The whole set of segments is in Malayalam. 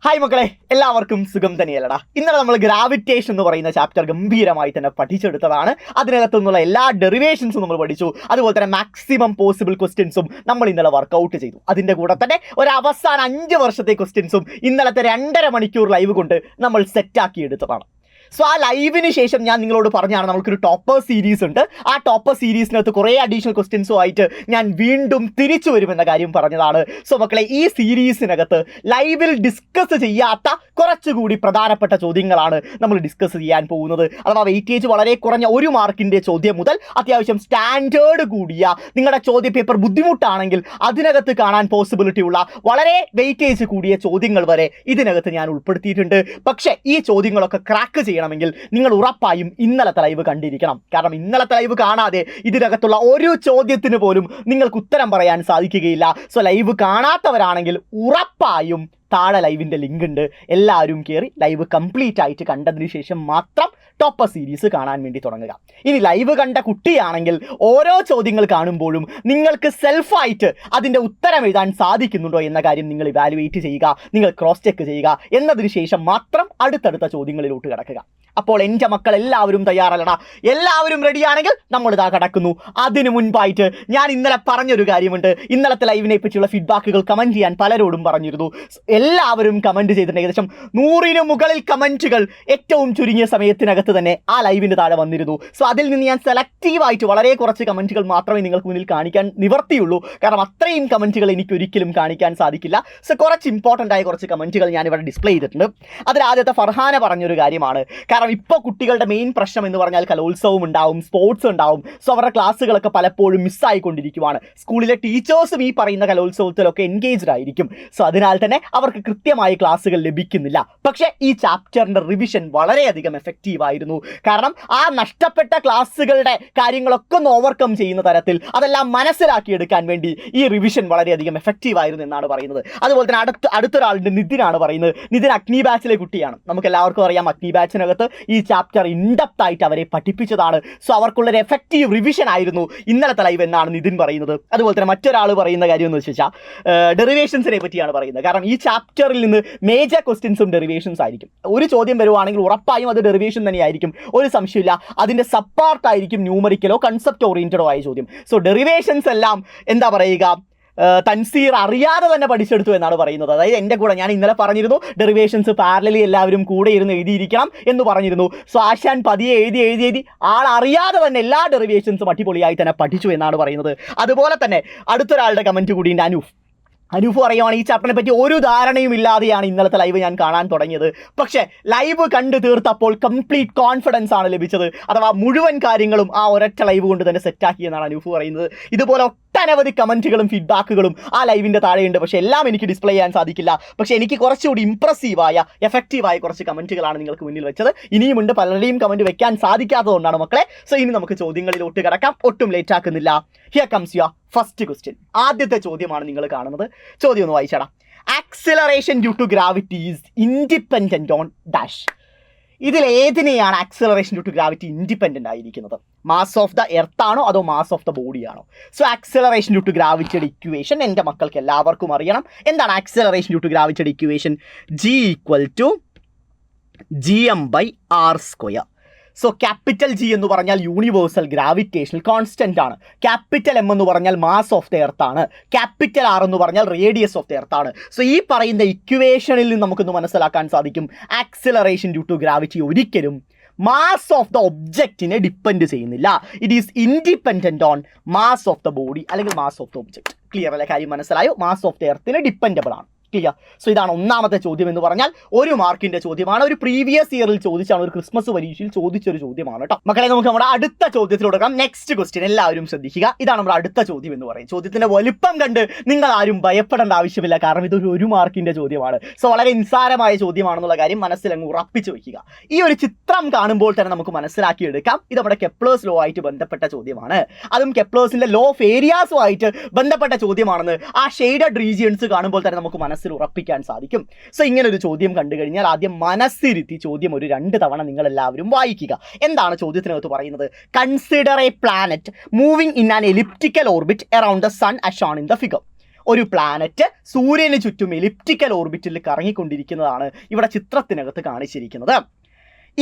ഹായ് മക്കളെ, എല്ലാവർക്കും സുഖം തന്നെയല്ലടാ. ഇന്നലെ നമ്മൾ ഗ്രാവിറ്റേഷൻ എന്ന് പറയുന്ന ചാപ്റ്റർ ഗംഭീരമായി തന്നെ പഠിച്ചെടുത്തതാണ്. അതിനകത്തു നിന്നുള്ള എല്ലാ ഡെറിവേഷൻസും നമ്മൾ പഠിച്ചു. അതുപോലെ തന്നെ മാക്സിമം പോസിബിൾ ക്വസ്റ്റ്യൻസും നമ്മൾ ഇന്നലെ വർക്കൗട്ട് ചെയ്തു. അതിൻ്റെ കൂടെ തന്നെ ഒരു അവസാന 5 വർഷത്തെ ക്വസ്റ്റ്യൻസും ഇന്നലത്തെ 2.5 മണിക്കൂർ ലൈവ് കൊണ്ട് നമ്മൾ സെറ്റാക്കി എടുത്തതാണ്. സോ ആ ലൈവിന് ശേഷം ഞാൻ നിങ്ങളോട് പറഞ്ഞാണ് നമുക്കൊരു ടോപ്പർ സീരീസ് ഉണ്ട്. ആ ടോപ്പർ സീരീസിനകത്ത് കുറേ അഡീഷണൽ ക്വസ്റ്റ്യൻസുമായിട്ട് ഞാൻ വീണ്ടും തിരിച്ചു വരുമെന്ന കാര്യം പറഞ്ഞതാണ്. സോ മക്കളെ, ഈ സീരീസിനകത്ത് ലൈവിൽ ഡിസ്കസ് ചെയ്യാത്ത കുറച്ചുകൂടി പ്രധാനപ്പെട്ട ചോദ്യങ്ങളാണ് നമ്മൾ ഡിസ്കസ് ചെയ്യാൻ പോകുന്നത്. അഥവാ വെയിറ്റേജ് വളരെ കുറഞ്ഞ 1 മാർക്കിൻ്റെ ചോദ്യം മുതൽ അത്യാവശ്യം സ്റ്റാൻഡേർഡ് കൂടിയ നിങ്ങളുടെ ചോദ്യ പേപ്പർ ബുദ്ധിമുട്ടാണെങ്കിൽ അതിനകത്ത് കാണാൻ പോസിബിലിറ്റി ഉള്ള വളരെ വെയിറ്റേജ് കൂടിയ ചോദ്യങ്ങൾ വരെ ഇതിനകത്ത് ഞാൻ ഉൾപ്പെടുത്തിയിട്ടുണ്ട്. പക്ഷേ ഈ ചോദ്യങ്ങളൊക്കെ ക്രാക്ക് ചെയ്യണമെങ്കിൽ നിങ്ങൾ ഉറപ്പായും ഇന്നലത്തെ ലൈവ് കണ്ടിരിക്കണം. കാരണം ഇന്നലത്തെ ലൈവ് കാണാതെ ഇതിനകത്തുള്ള ഒരു ചോദ്യത്തിന് പോലും നിങ്ങൾക്ക് ഉത്തരം പറയാൻ സാധിക്കുകയില്ല. സോ ലൈവ് കാണാത്തവരാണെങ്കിൽ ഉറപ്പായും താഴെ ലൈവിൻ്റെ ലിങ്ക് ഉണ്ട്. എല്ലാവരും കയറി ലൈവ് കംപ്ലീറ്റ് ആയിട്ട് കണ്ടതിന് ശേഷം മാത്രം ടോപ്പർ സീരീസ് കാണാൻ വേണ്ടി തുടങ്ങുക. ഇനി ലൈവ് കണ്ട കുട്ടിയാണെങ്കിൽ ഓരോ ചോദ്യങ്ങൾ കാണുമ്പോഴും നിങ്ങൾക്ക് സെൽഫായിട്ട് അതിൻ്റെ ഉത്തരം എഴുതാൻ സാധിക്കുന്നുണ്ടോ എന്ന കാര്യം നിങ്ങൾ ഇവാലുവേറ്റ് ചെയ്യുക, നിങ്ങൾ ക്രോസ് ചെക്ക് ചെയ്യുക. എന്നതിന് ശേഷം മാത്രം അടുത്തടുത്ത ചോദ്യങ്ങളിലോട്ട് കിടക്കുക. അപ്പോൾ എൻ്റെ മക്കൾ എല്ലാവരും തയ്യാറല്ലടാ? എല്ലാവരും റെഡിയാണെങ്കിൽ നമ്മളിതാ കിടക്കുന്നു. അതിനു മുൻപായിട്ട് ഞാൻ ഇന്നലെ പറഞ്ഞൊരു കാര്യമുണ്ട്. ഇന്നലത്തെ ലൈവിനെ പറ്റിയുള്ള ഫീഡ്ബാക്കുകൾ കമൻറ്റ് ചെയ്യാൻ പലരോടും പറഞ്ഞിരുന്നു. എല്ലാവരും കമൻറ്റ് ചെയ്തിട്ടുണ്ട്. ഏകദേശം 100-ന് മുകളിൽ കമൻറ്റുകൾ ഏറ്റവും ചുരുങ്ങിയ സമയത്തിനകത്ത് തന്നെ ആ ലൈവിൻ്റെ താഴെ വന്നിരുന്നു. സോ അതിൽ നിന്ന് ഞാൻ സെലക്റ്റീവായിട്ട് വളരെ കുറച്ച് കമൻറ്റുകൾ മാത്രമേ നിങ്ങൾക്ക് മുന്നിൽ കാണിക്കാൻ നിവർത്തിയുള്ളൂ. കാരണം അത്രയും കമൻറ്റുകൾ എനിക്ക് ഒരിക്കലും കാണിക്കാൻ സാധിക്കില്ല. സോ കുറച്ച് ഇമ്പോർട്ടൻ്റ് ആയ കുറച്ച് കമൻറ്റുകൾ ഞാനിവിടെ ഡിസ്പ്ലേ ചെയ്തിട്ടുണ്ട്. അതിൽ ആദ്യത്തെ ഫർഹാന പറഞ്ഞൊരു കാര്യമാണ്. കാരണം ഇപ്പോൾ കുട്ടികളുടെ മെയിൻ പ്രശ്നം എന്ന് പറഞ്ഞാൽ കലോത്സവം ഉണ്ടാവും, സ്പോർട്സ് ഉണ്ടാവും. സോ അവരുടെ ക്ലാസ്സുകളൊക്കെ പലപ്പോഴും മിസ്സായിക്കൊണ്ടിരിക്കുവാണ്. സ്കൂളിലെ ടീച്ചേഴ്സും ഈ പറയുന്ന കലോത്സവത്തിലൊക്കെ എൻഗേജ്ഡ് ആയിരിക്കും. സോ അതിനാൽ തന്നെ അവർക്ക് കൃത്യമായ ക്ലാസ്സുകൾ ലഭിക്കുന്നില്ല. പക്ഷേ ഈ ചാപ്റ്ററിൻ്റെ റിവിഷൻ വളരെയധികം എഫക്റ്റീവായിരുന്നു. കാരണം ആ നഷ്ടപ്പെട്ട ക്ലാസ്സുകളുടെ കാര്യങ്ങളൊക്കെ ഒന്ന് ഓവർകം ചെയ്യുന്ന തരത്തിൽ അതെല്ലാം മനസ്സിലാക്കിയെടുക്കാൻ വേണ്ടി ഈ റിവിഷൻ വളരെയധികം എഫക്റ്റീവായിരുന്നു എന്നാണ് പറയുന്നത്. അതുപോലെ തന്നെ അടുത്തൊരാളുണ്ട്, നിതിനാണ് പറയുന്നത്. നിതിൻ അഗ്നി ബാച്ചിലെ കുട്ടിയാണ്. നമുക്ക് എല്ലാവർക്കും അറിയാം, അഗ്നി ബാച്ചിനകത്ത് ഈ ചാപ്റ്റർ ഇൻഡെപ്ത് ആയിട്ട് അവരെ പഠിപ്പിച്ചതാണ്. സോ അവർക്കുള്ളൊരു എഫക്റ്റീവ് റിവിഷൻ ആയിരുന്നു ഇന്നലത്തെ ലൈവ് എന്നാണ് നിതിൻ പറയുന്നത്. അതുപോലെ തന്നെ മറ്റൊരാൾ പറയുന്ന കാര്യം എന്ന് വെച്ചാൽ ഡെറിവേഷൻസിനെ പറ്റിയാണ് പറയുന്നത്. കാരണം ഈ ചാപ്റ്ററിൽ നിന്ന് മേജർ ക്വസ്റ്റ്യൻസും ഡെറിവേഷൻസ് ആയിരിക്കും. ഒരു ചോദ്യം വരുവാണെങ്കിൽ ഉറപ്പായും അത് ഡെറിവേഷൻ തന്നെയായിരിക്കും, ഒരു സംശയമില്ല. അതിൻ്റെ സബ്പാർട്ടായിരിക്കും ന്യൂമറിക്കലോ കൺസെപ്റ്റ് ഓറിയൻറ്റഡോ ആയ ചോദ്യം. സോ ഡെറിവേഷൻസ് എല്ലാം എന്താ പറയുക, തൻസീർ അറിയാതെ തന്നെ പഠിച്ചെടുത്തു എന്നാണ് പറയുന്നത്. അതായത് എൻ്റെ കൂടെ ഞാൻ ഇന്നലെ പറഞ്ഞിരുന്നു ഡെറിവേഷൻസ് പാരലലി എല്ലാവരും കൂടെ ഇരുന്ന് എഴുതിയിരിക്കണം എന്ന് പറഞ്ഞിരുന്നു. സോ ആശാൻ പതിയെ എഴുതി ആൾ അറിയാതെ തന്നെ എല്ലാ ഡെറിവേഷൻസും അടിപൊളിയായി തന്നെ പഠിച്ചു എന്നാണ് പറയുന്നത്. അതുപോലെ തന്നെ അടുത്തൊരാളുടെ കമൻറ്റ് കൂടി ഉണ്ട്, അനൂഫ് പറയുവാണ് ഈ ചാപ്റ്ററിനെ പറ്റി ഒരു ധാരണയും ഇല്ലാതെയാണ് ഇന്നലത്തെ ലൈവ് ഞാൻ കാണാൻ തുടങ്ങിയത്. പക്ഷേ ലൈവ് കണ്ടു തീർത്തപ്പോൾ കംപ്ലീറ്റ് കോൺഫിഡൻസ് ആണ് ലഭിച്ചത്. അഥവാ മുഴുവൻ കാര്യങ്ങളും ആ ഒരൊറ്റ ലൈവ് കൊണ്ട് തന്നെ സെറ്റാക്കി എന്നാണ് അനൂഫ് പറയുന്നത്. ഇതുപോലെ ഒട്ടനവധി കമൻറ്റുകളും ഫീഡ്ബാക്കുകളും ആ ലൈവിൻ്റെ താഴെയുണ്ട്. പക്ഷേ എല്ലാം എനിക്ക് ഡിസ്പ്ലേ ചെയ്യാൻ സാധിക്കില്ല. പക്ഷേ എനിക്ക് കുറച്ചുകൂടി ഇംപ്രസീവായ എഫക്റ്റീവായ കുറച്ച് കമൻറ്റുകളാണ് നിങ്ങൾക്ക് മുന്നിൽ വെച്ചത്. ഇനിയുമുണ്ട്, പലരുടെയും കമൻറ്റ് വെക്കാൻ സാധിക്കാത്തതുകൊണ്ടാണ് മക്കളെ. സോ ഇനി നമുക്ക് ചോദ്യങ്ങളിലോട്ട് കിടക്കാം, ഒട്ടും ലേറ്റ് ആക്കുന്നില്ല. Here comes your first question. ആദ്യത്തെ ചോദ്യമാണ് നിങ്ങൾ കാണുന്നത്. ചോദ്യം ഒന്ന് വായിച്ചടാ. Acceleration due to gravity is independent on dash. ഇതിൽ ഏതിനെയാണ് acceleration due to gravity independent ആയിരിക്കുന്നത്? മാസ് ഓഫ് ദ എർത്ത് ആണോ അതോ മാസ് ഓഫ് ദ ബോഡി ആണോ? സോ ആക്സിലറേഷൻ ഡ്യൂ ടു ഗ്രാവിറ്റിയുടെ ഇക്വേഷൻ എൻ്റെ മക്കൾക്ക് എല്ലാവർക്കും അറിയണം. എന്താണ് ആക്സിലറേഷൻ ഡ്യൂ ടു ഗ്രാവിറ്റിയുടെ equation? G=gm/r². So capital G എന്ന് പറഞ്ഞാൽ യൂണിവേഴ്സൽ ഗ്രാവിറ്റേഷണൽ കോൺസ്റ്റൻ്റ് ആണ്. ക്യാപിറ്റൽ എം എന്ന് പറഞ്ഞാൽ മാസ് ഓഫ് ദ എർത്ത് ആണ്. ക്യാപിറ്റൽ ആർ എന്ന് പറഞ്ഞാൽ റേഡിയസ് ഓഫ് ദ എർത്ത് ആണ്. സോ ഈ പറയുന്ന ഇക്വേഷനിൽ നിന്ന് നമുക്കൊന്ന് മനസ്സിലാക്കാൻ സാധിക്കും, ആക്സിലറേഷൻ ഡ്യൂ ടു ഗ്രാവിറ്റി ഒരിക്കലും മാസ് ഓഫ് ദ ഒബ്ജക്റ്റിനെ ഡിപ്പെൻഡ് ചെയ്യുന്നില്ല. It is independent on mass of the body അല്ലെങ്കിൽ mass of the object. Clear അല്ലേ? കാര്യം മനസ്സിലായോ? മാസ് ഓഫ് ദ എർത്തിന് ഡിപ്പെൻഡബിൾ ആണ്. ക്ലിയർ? സോ ഇതാണ് ഒന്നാമത്തെ ചോദ്യം എന്ന് പറഞ്ഞാൽ 1 മാർക്കിൻ്റെ ചോദ്യമാണ്. ഒരു പ്രീവിയസ് ഇയറിൽ ചോദിച്ചാണ്, ഒരു ക്രിസ്മസ് പരീക്ഷയിൽ ചോദിച്ചൊരു ചോദ്യമാണ് കേട്ടോ മക്കളെ. നമുക്ക് നമ്മുടെ അടുത്ത ചോദ്യത്തിലോട്ട് കാണാം. നെക്സ്റ്റ് ക്വസ്റ്റ്യൻ എല്ലാവരും ശ്രദ്ധിക്കുക. ഇതാണ് നമ്മുടെ അടുത്ത ചോദ്യം എന്ന് പറയും. ചോദ്യത്തിൻ്റെ വലിപ്പം കണ്ട് നിങ്ങൾ ആരും ഭയപ്പെടേണ്ട ആവശ്യമില്ല. കാരണം ഇതൊരു 1 മാർക്കിൻ്റെ ചോദ്യമാണ്. സോ വളരെ നിസ്സാരമായ ചോദ്യമാണെന്നുള്ള കാര്യം മനസ്സിലങ്ങ് ഉറപ്പിച്ച് വയ്ക്കുക. ഈ ഒരു ചിത്രം കാണുമ്പോൾ തന്നെ നമുക്ക് മനസ്സിലാക്കിയെടുക്കാം ഇത് നമ്മുടെ കെപ്ലേഴ്സ് ലോ ആയിട്ട് ബന്ധപ്പെട്ട ചോദ്യമാണ്. അതും കെപ്ലേഴ്സിൻ്റെ ലോ ഓഫ് ഏരിയാസുമായിട്ട് ബന്ധപ്പെട്ട ചോദ്യമാണെന്ന് ആ ഷെയ്ഡഡ് റീജിയൻസ് കാണുമ്പോൾ തന്നെ നമുക്ക് മനസ്സിൽ ഉറപ്പിക്കാൻ സാധിക്കും. സോ ഇങ്ങനെ ഒരു ചോദ്യം കണ്ടു കഴിഞ്ഞാൽ ആദ്യം മനസ്സിരുത്തി ചോദ്യം ഒരു 2 തവണ നിങ്ങൾ എല്ലാവരും വായിക്കുക. എന്താണ് ചോദ്യത്തിനകത്ത് പറയുന്നത്? Consider a planet moving in an elliptical orbit around the sun as shown in the figure. ഒരു പ്ലാനറ്റ് സൂര്യന് ചുറ്റും എലിപ്റ്റിക്കൽ ഓർബിറ്റിൽ കറങ്ങിക്കൊണ്ടിരിക്കുന്നതാണ് ഇവിടെ ചിത്രത്തിനകത്ത് കാണിച്ചിരിക്കുന്നത്.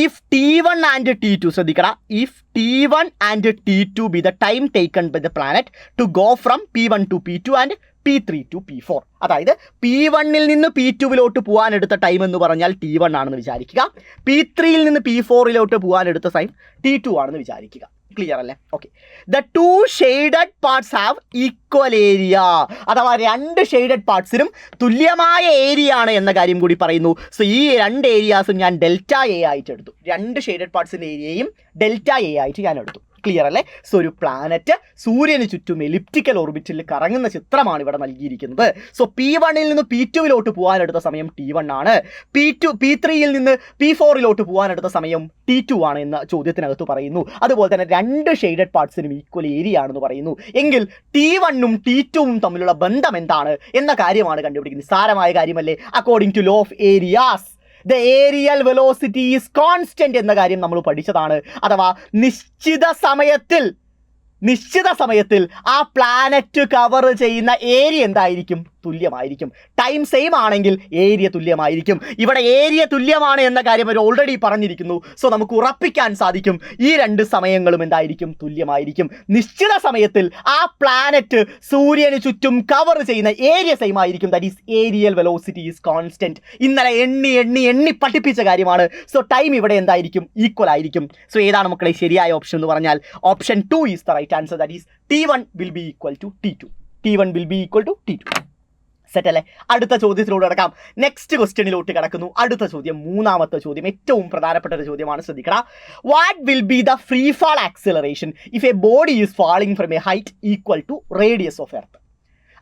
If T1 and T2, ശ്രദ്ധിക്കടാ, if T1 and T2 be the time taken by the planet to go from P1 to P2 and P3 to P4, അതായത് P1-ൽ നിന്ന് P2-വിലോട്ട് പോകാൻ എടുത്ത ടൈം എന്ന് പറഞ്ഞാൽ T1 ആണെന്ന് വിചാരിക്കുക, P3-ൽ നിന്ന് P4-ലോട്ട് പോകാൻ എടുത്ത ടൈം T2 ആണെന്ന് വിചാരിക്കുക. ക്ലിയർ അല്ലേ? Okay. The two shaded parts have equal area, അഥവാ രണ്ട് ഷെയ്ഡഡ് പാർട്സിനും തുല്യമായ ഏരിയ ആണ് എന്ന കാര്യം കൂടി പറയുന്നു. സോ ഈ രണ്ട് ഏരിയാസും ഞാൻ ഡെൽറ്റ എ ആയിട്ട് എടുത്തു. രണ്ട് ഷെയ്ഡഡ് പാർട്സിൻ്റെ ഏരിയയും ഡെൽറ്റ എ ആയിട്ട് ഞാൻ എടുത്തു. ക്ലിയർ അല്ലേ? സോ ഒരു പ്ലാനറ്റ് സൂര്യന് ചുറ്റും എലിപ്റ്റിക്കൽ ഓർബിറ്റിൽ കറങ്ങുന്ന ചിത്രമാണ് ഇവിടെ നൽകിയിരിക്കുന്നത്. സോ P1-ൽ നിന്ന് P2-വിലോട്ട് പോകാനെടുത്ത സമയം T1 ആണ്, P3-യിൽ നിന്ന് P4-ലോട്ട് പോകാനെടുത്ത സമയം T2 ആണ് എന്ന ചോദ്യത്തിനകത്ത് പറയുന്നു. അതുപോലെ തന്നെ രണ്ട് ഷെയ്ഡഡ് പാർട്സിനും ഈക്വൽ ഏരിയ ആണെന്ന് പറയുന്നു. എങ്കിൽ T1-ഉം T2-ഉം തമ്മിലുള്ള ബന്ധം എന്താണ് എന്ന കാര്യമാണ് കണ്ടുപിടിക്കുന്നത്. സാരമായ കാര്യമല്ലേ? According to law of areas the aerial velocity is constant എന്ന കാര്യം നമ്മൾ പഠിച്ചതാണ്. അഥവാ നിശ്ചിത സമയത്തിൽ ആ പ്ലാനറ്റ് കവർ ചെയ്യുന്ന ഏരിയ എന്തായിരിക്കും? തുല്യമായിരിക്കും. ടൈം സെയിം ആണെങ്കിൽ ഏരിയ തുല്യമായിരിക്കും. ഇവിടെ ഏരിയ തുല്യമാണ് എന്ന കാര്യം അവർ ഓൾറെഡി പറഞ്ഞിരിക്കുന്നു. സോ നമുക്ക് ഉറപ്പിക്കാൻ സാധിക്കും ഈ രണ്ട് സമയങ്ങളും എന്തായിരിക്കും? തുല്യമായിരിക്കും. നിശ്ചിത സമയത്തിൽ ആ പ്ലാനറ്റ് സൂര്യന് ചുറ്റും കവർ ചെയ്യുന്ന ഏരിയ സെയിം ആയിരിക്കും. That is aerial velocity is constant. ഇന്നലെ എണ്ണി പഠിപ്പിച്ച കാര്യമാണ്. സോ ടൈം ഇവിടെ എന്തായിരിക്കും? ഈക്വൽ ആയിരിക്കും. സോ ഏതാണ് മക്കളെ ശരിയായ ഓപ്ഷൻ എന്ന് പറഞ്ഞാൽ option 2 is the right answer. That is T1 will be equal to T2. T1 will be equal to T2. Set അല്ലേ? അടുത്ത ചോദ്യത്തിലൂടെ കിടക്കാം. നെക്സ്റ്റ് ക്വസ്റ്റ്യനിലോട്ട് കിടക്കുന്നു. അടുത്ത ചോദ്യം, മൂന്നാമത്തെ ചോദ്യം, ഏറ്റവും പ്രധാനപ്പെട്ട ഒരു ചോദ്യമാണ്. ശ്രദ്ധിക്കണം. What will be the free fall acceleration if a body is falling from a height equal to radius of earth?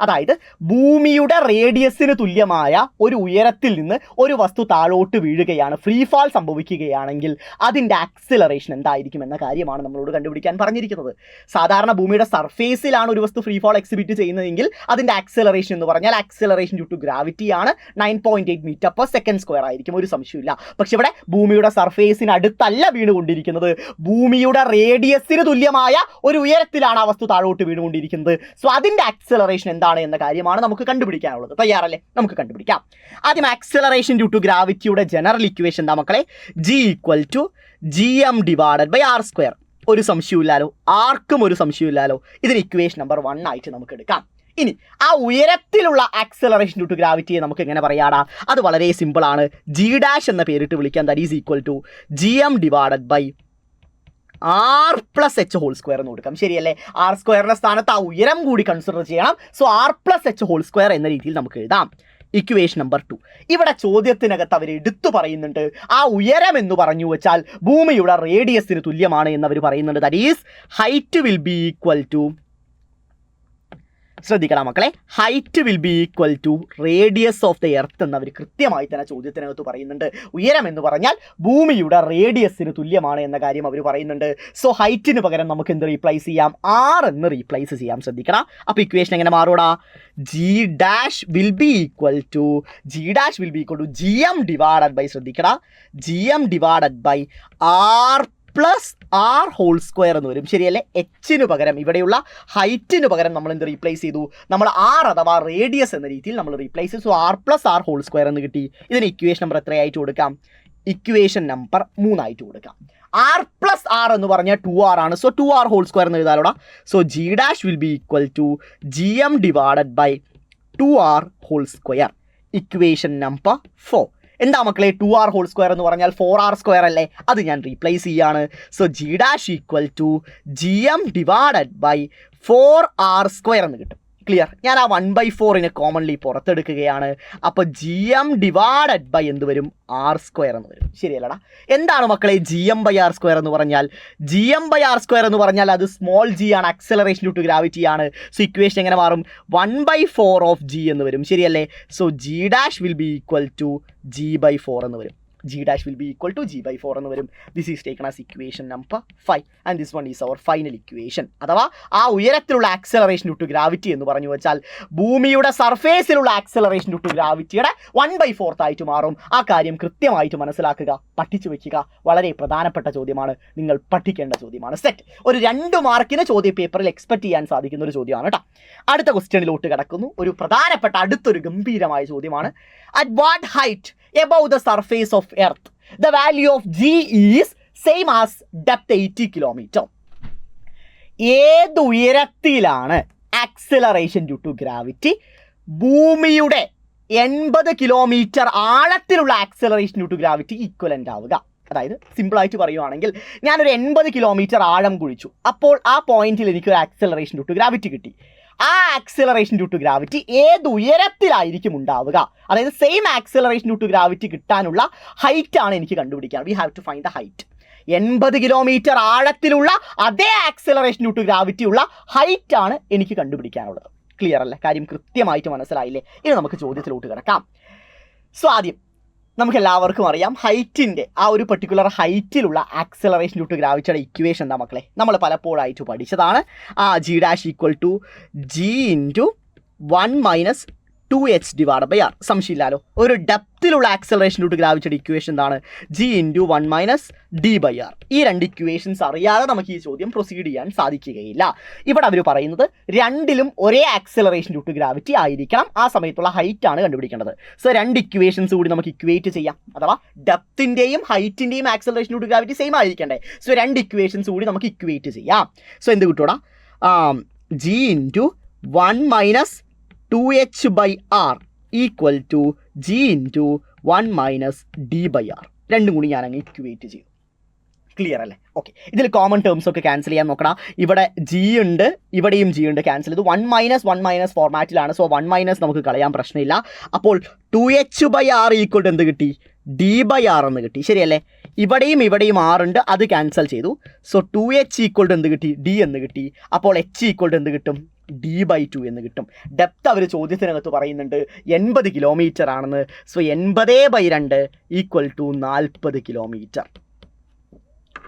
അതായത് ഭൂമിയുടെ റേഡിയസിന് തുല്യമായ ഒരു ഉയരത്തിൽ നിന്ന് ഒരു വസ്തു താഴോട്ട് വീഴുകയാണ്, ഫ്രീ ഫാൾ സംഭവിക്കുകയാണെങ്കിൽ അതിൻ്റെ ആക്സിലറേഷൻ എന്തായിരിക്കും എന്ന കാര്യമാണ് നമ്മളോട് കണ്ടുപിടിക്കാൻ പറഞ്ഞിരിക്കുന്നത്. സാധാരണ ഭൂമിയുടെ സർഫേസിലാണ് ഒരു വസ്തു ഫ്രീ ഫാൾ എക്സിബിറ്റ് ചെയ്യുന്നതെങ്കിൽ അതിൻ്റെ ആക്സിലറേഷൻ എന്ന് പറഞ്ഞാൽ ആക്സിലറേഷൻ ഡ്യൂ ടു ഗ്രാവിറ്റി ആണ്. 9.8 മീറ്റർ പെർ സെക്കൻഡ് സ്ക്വയർ ആയിരിക്കും, ഒരു സംശയമില്ല. പക്ഷെ ഇവിടെ ഭൂമിയുടെ സർഫേസിന് അടുത്തല്ല വീണുകൊണ്ടിരിക്കുന്നത്, ഭൂമിയുടെ റേഡിയസിന് തുല്യമായ ഒരു ഉയരത്തിലാണ് ആ വസ്തു താഴോട്ട് വീണുകൊണ്ടിരിക്കുന്നത്. സോ അതിൻ്റെ ആക്സിലറേഷൻ എന്താണ് എന്ന കാര്യമാണ് നമുക്ക് കണ്ടുപിടിക്കാനുള്ളത്. തയ്യാറല്ലേ? നമുക്ക് കണ്ടുപിടിക്കാം. ആദ്യം ആക്സിലറേഷൻ ഡ്യൂ ടു ഗ്രാവിറ്റിയുടെ ജനറൽ ഇക്വേഷൻ എന്താ മക്കളെ? G = gm / r². ഒരു സംശയമില്ലാലോ, ആർക്കും ഒരു സംശയമില്ലാലോ. ഇതിന് ഇക്വേഷൻ നമ്പർ 1 ആയിട്ട് നമുക്ക് എടുക്കാം. ഇനി ആ ഉയരത്തിലുള്ള ആക്സിലറേഷൻ ഡ്യൂ ടു ഗ്രാവിറ്റിയെ നമുക്ക് എങ്ങനെ പറയാടാ? അത് വളരെ സിമ്പിൾ ആണ്. G' എന്ന പേരിട്ട് വിളിക്കാം. That is equal to gm / r+h² എന്ന് കൊടുക്കാം. ശരിയല്ലേ? r² സ്ഥാനത്ത് ആ ഉയരം കൂടി കൺസിഡർ ചെയ്യണം. സോ r+h² എന്ന രീതിയിൽ നമുക്ക് എഴുതാം. Equation number 2. ഇവിടെ ചോദ്യത്തിനകത്ത് അവർ എടുത്തു പറയുന്നുണ്ട്, ആ ഉയരം എന്ന് പറഞ്ഞു വെച്ചാൽ ഭൂമിയുടെ റേഡിയസിന് തുല്യമാണ് എന്നവർ പറയുന്നുണ്ട്. That is height will be equal to, ശ്രദ്ധിക്കണം മക്കളെ, height will be equal to radius of the earth എന്നവർ കൃത്യമായി തന്നെ ചോദ്യത്തിനകത്ത് പറയുന്നുണ്ട്. ഉയരം എന്ന് പറഞ്ഞാൽ ഭൂമിയുടെ റേഡിയസിന് തുല്യമാണ് എന്ന കാര്യം അവർ പറയുന്നുണ്ട്. സോ ഹൈറ്റിന് പകരം നമുക്ക് എന്ത് റീപ്ലേസ് ചെയ്യാം? r എന്ന് റീപ്ലേസ് ചെയ്യാം. ശ്രദ്ധിക്കണം. അപ്പോൾ ഇക്വേഷൻ എങ്ങനെ മാറൂടാ? G' will be equal to gm / ശ്രദ്ധിക്കണം, gm / r+r² എന്ന് വരും. ശരിയല്ലേ? എച്ചിന് പകരം, ഇവിടെയുള്ള ഹൈറ്റിന് പകരം നമ്മൾ എന്ത് റീപ്ലേസ് ചെയ്തു? നമ്മൾ r അഥവാ റേഡിയസ് എന്ന രീതിയിൽ നമ്മൾ റീപ്ലേസ് ചെയ്തു. സോ r+r² എന്ന് കിട്ടി. ഇതിന് ഇക്വേഷൻ നമ്പർ എത്രയായിട്ട് കൊടുക്കാം? ഇക്വേഷൻ നമ്പർ 3 ആയിട്ട് കൊടുക്കാം. r+r എന്ന് പറഞ്ഞാൽ 2r ആണ്. സോ 2r² എന്ന് എഴുതാലോടാ. So G' will be equal to gm / 2r². Equation number 4. എന്താ മക്കളെ 2r² എന്ന് പറഞ്ഞാൽ 4r² അല്ലേ? അത് ഞാൻ റീപ്ലേസ് ചെയ്യാണ്. So G' equal to gm / 4r² എന്ന് കിട്ടും. ക്ലിയർ? ഞാൻ ആ 1/4 കോമൺലി പുറത്തെടുക്കുകയാണ്. അപ്പോൾ gm / എന്ത് വരും? r² എന്ന് വരും. ശരിയല്ലടാ? എന്താണ് മക്കളെ gm / r² എന്ന് പറഞ്ഞാൽ? gm / r² എന്ന് പറഞ്ഞാൽ അത് സ്മോൾ g ആണ്, ആക്സലറേഷൻ ഡ്യൂ ടു ഗ്രാവിറ്റി ആണ്. സോ ഇക്വേഷൻ എങ്ങനെ മാറും? 1/4 ഓഫ് g എന്ന് വരും. ശരിയല്ലേ? So G' will be equal to g/4 എന്ന് വരും. g dash will be equal to g/4 എന്ന് വരും. This is taken as equation number 5 and this one is our final equation. അഥവാ ആ ഉയരത്തിലുള്ള ആക്സലറേഷൻ ഡ്യൂ ടു ഗ്രാവിറ്റി എന്ന് പറഞ്ഞു വെച്ചാൽ ഭൂമിയുടെ സർഫേസിലുള്ള ആക്സലറേഷൻ ഡ്യൂ ടു ഗ്രാവിറ്റിയുടെ 1/4 ആയിട്ട് മാറും. ആ കാര്യം കൃത്യമായിട്ട് മനസ്സിലാക്കുക, പഠിച്ചു വെക്കുക. വളരെ പ്രധാനപ്പെട്ട ചോദ്യമാണ്, നിങ്ങൾ പഠിക്കേണ്ട ചോദ്യമാണ്. സെറ്റ്. ഒരു 2 മാർക്കിന് ചോദ്യ പേപ്പറിൽ എക്സ്പെക്ട് ചെയ്യാൻ സാധിക്കുന്ന ഒരു ചോദ്യമാണ് കേട്ടോ. അടുത്ത ക്വസ്റ്റ്യനിലോട്ട് കിടക്കുന്നു. ഒരു പ്രധാനപ്പെട്ട അടുത്തൊരു ഗംഭീരമായ ചോദ്യമാണ്. At what height above the surface of earth the value of g is same as depth 80 kilometer? ഏത് ഉയരത്തിലാണ് ആക്സിലറേഷൻ ഡ്യൂ ടു ഗ്രാവിറ്റി ഭൂമിയുടെ 80 കിലോമീറ്റർ ആഴത്തിലുള്ള acceleration due to gravity equivalent ആവുക? അതായത് സിമ്പിളായിട്ട് പറയുവാണെങ്കിൽ ഞാനൊരു 80 കിലോമീറ്റർ ആഴം കുഴിച്ചു, അപ്പോൾ ആ പോയിന്റിൽ എനിക്കൊരു ആക്സിലറേഷൻ ഡ്യൂ ടു ഗ്രാവിറ്റി കിട്ടി. ആ ആക്സിലറേഷൻ ഡ്യൂ ടു ഗ്രാവിറ്റി ഏത് ഉയരത്തിലായിരിക്കും ഉണ്ടാവുക? അതായത് same acceleration due to gravity കിട്ടാനുള്ള ഹൈറ്റ് ആണ് എനിക്ക് കണ്ടുപിടിക്കാൻ. We have to find the height. 80 kilometre ആഴത്തിലുള്ള അതേ ആക്സിലറേഷൻ ഡ്യൂ ടു ഗ്രാവിറ്റി ഉള്ള ഹൈറ്റ് ആണ് എനിക്ക് കണ്ടുപിടിക്കാനുള്ളത്. ക്ലിയർ അല്ലേ? കാര്യം കൃത്യമായിട്ട് മനസ്സിലായില്ലേ? ഇനി നമുക്ക് ചോദ്യത്തിലോട്ട് കിടക്കാം. സോ ആദ്യം നമുക്ക് എല്ലാവർക്കും അറിയാം ഹൈറ്റിൻ്റെ ആ ഒരു പെർട്ടിക്കുലർ ഹൈറ്റിലുള്ള ആക്സലറേഷൻ ഡ്യൂ ടു ഗ്രാവിറ്റിയുടെ ഇക്വേഷൻ എന്താ മക്കളെ? നമ്മൾ പലപ്പോഴായിട്ട് പഠിച്ചതാണ്. G dash equal to G into 1 - 2h divide by R. സംശയമില്ലല്ലോ, ഒരു ഡെപ്തിലുള്ള ആക്സലറേഷൻ ഡ്യൂ ടു ഗ്രാവിറ്റിയുടെ ഇക്വേഷൻ എന്താണ്? G into 1 - d by R. ഈ 2 ഇക്വേഷൻസ് അറിയാതെ നമുക്ക് ഈ ചോദ്യം പ്രൊസീഡ് ചെയ്യാൻ സാധിക്കുകയില്ല. ഇവിടെ അവർ പറയുന്നത് രണ്ടിലും ഒരേ ആക്സലറേഷൻ ഡ്യൂ ടു ഗ്രാവിറ്റി ആയിരിക്കണം. ആ സമയത്തുള്ള ഹൈറ്റ് ആണ് കണ്ടുപിടിക്കേണ്ടത്. സോ 2 ഇക്വേഷൻസ് കൂടി നമുക്ക് ഇക്വേറ്റ് ചെയ്യാം. അഥവാ ഡെപ്തിൻ്റെയും ഹൈറ്റിൻ്റെയും acceleration due to gravity same ആയിരിക്കണ്ടേ? സോ 2 ഇക്വേഷൻസ് കൂടി നമുക്ക് ഇക്വേറ്റ് ചെയ്യാം. സോ എന്ത് കിട്ടൂടാ? G into 1 - 2h by r equal to G into 1 - d by r. രണ്ടും കൂടി ഞാൻ അങ്ങ് ഇക്വേറ്റ് ചെയ്യും. ക്ലിയർ അല്ലേ? ഓക്കെ. ഇതിൽ കോമൺ ടേംസ് ഒക്കെ ക്യാൻസൽ ചെയ്യാൻ നോക്കണം. ഇവിടെ ജി ഉണ്ട്, ഇവിടെയും ജി ഉണ്ട്. ക്യാൻസൽ ചെയ്തു. 1 - 1 - ഫോർമാറ്റിലാണ്. സോ 1 - നമുക്ക് കളയാൻ പ്രശ്നമില്ല. അപ്പോൾ 2h by r equal to എന്ത് കിട്ടി? d by r എന്ന് കിട്ടി. ശരിയല്ലേ? ഇവിടെയും r ഉണ്ട്, അത് ക്യാൻസൽ ചെയ്തു. സോ 2h ഈക്വൽ ടു എന്ത് കിട്ടി? d എന്ന് കിട്ടി. അപ്പോൾ h ഈക്വൽ ടു എന്ത് കിട്ടും? d/2 എന്ന് കിട്ടും. ഡെപ്ത് അവർ ചോദ്യത്തിനകത്ത് പറയുന്നുണ്ട് 80 കിലോമീറ്റർ ആണെന്ന്. So 80/2 equal to 40 kilometre.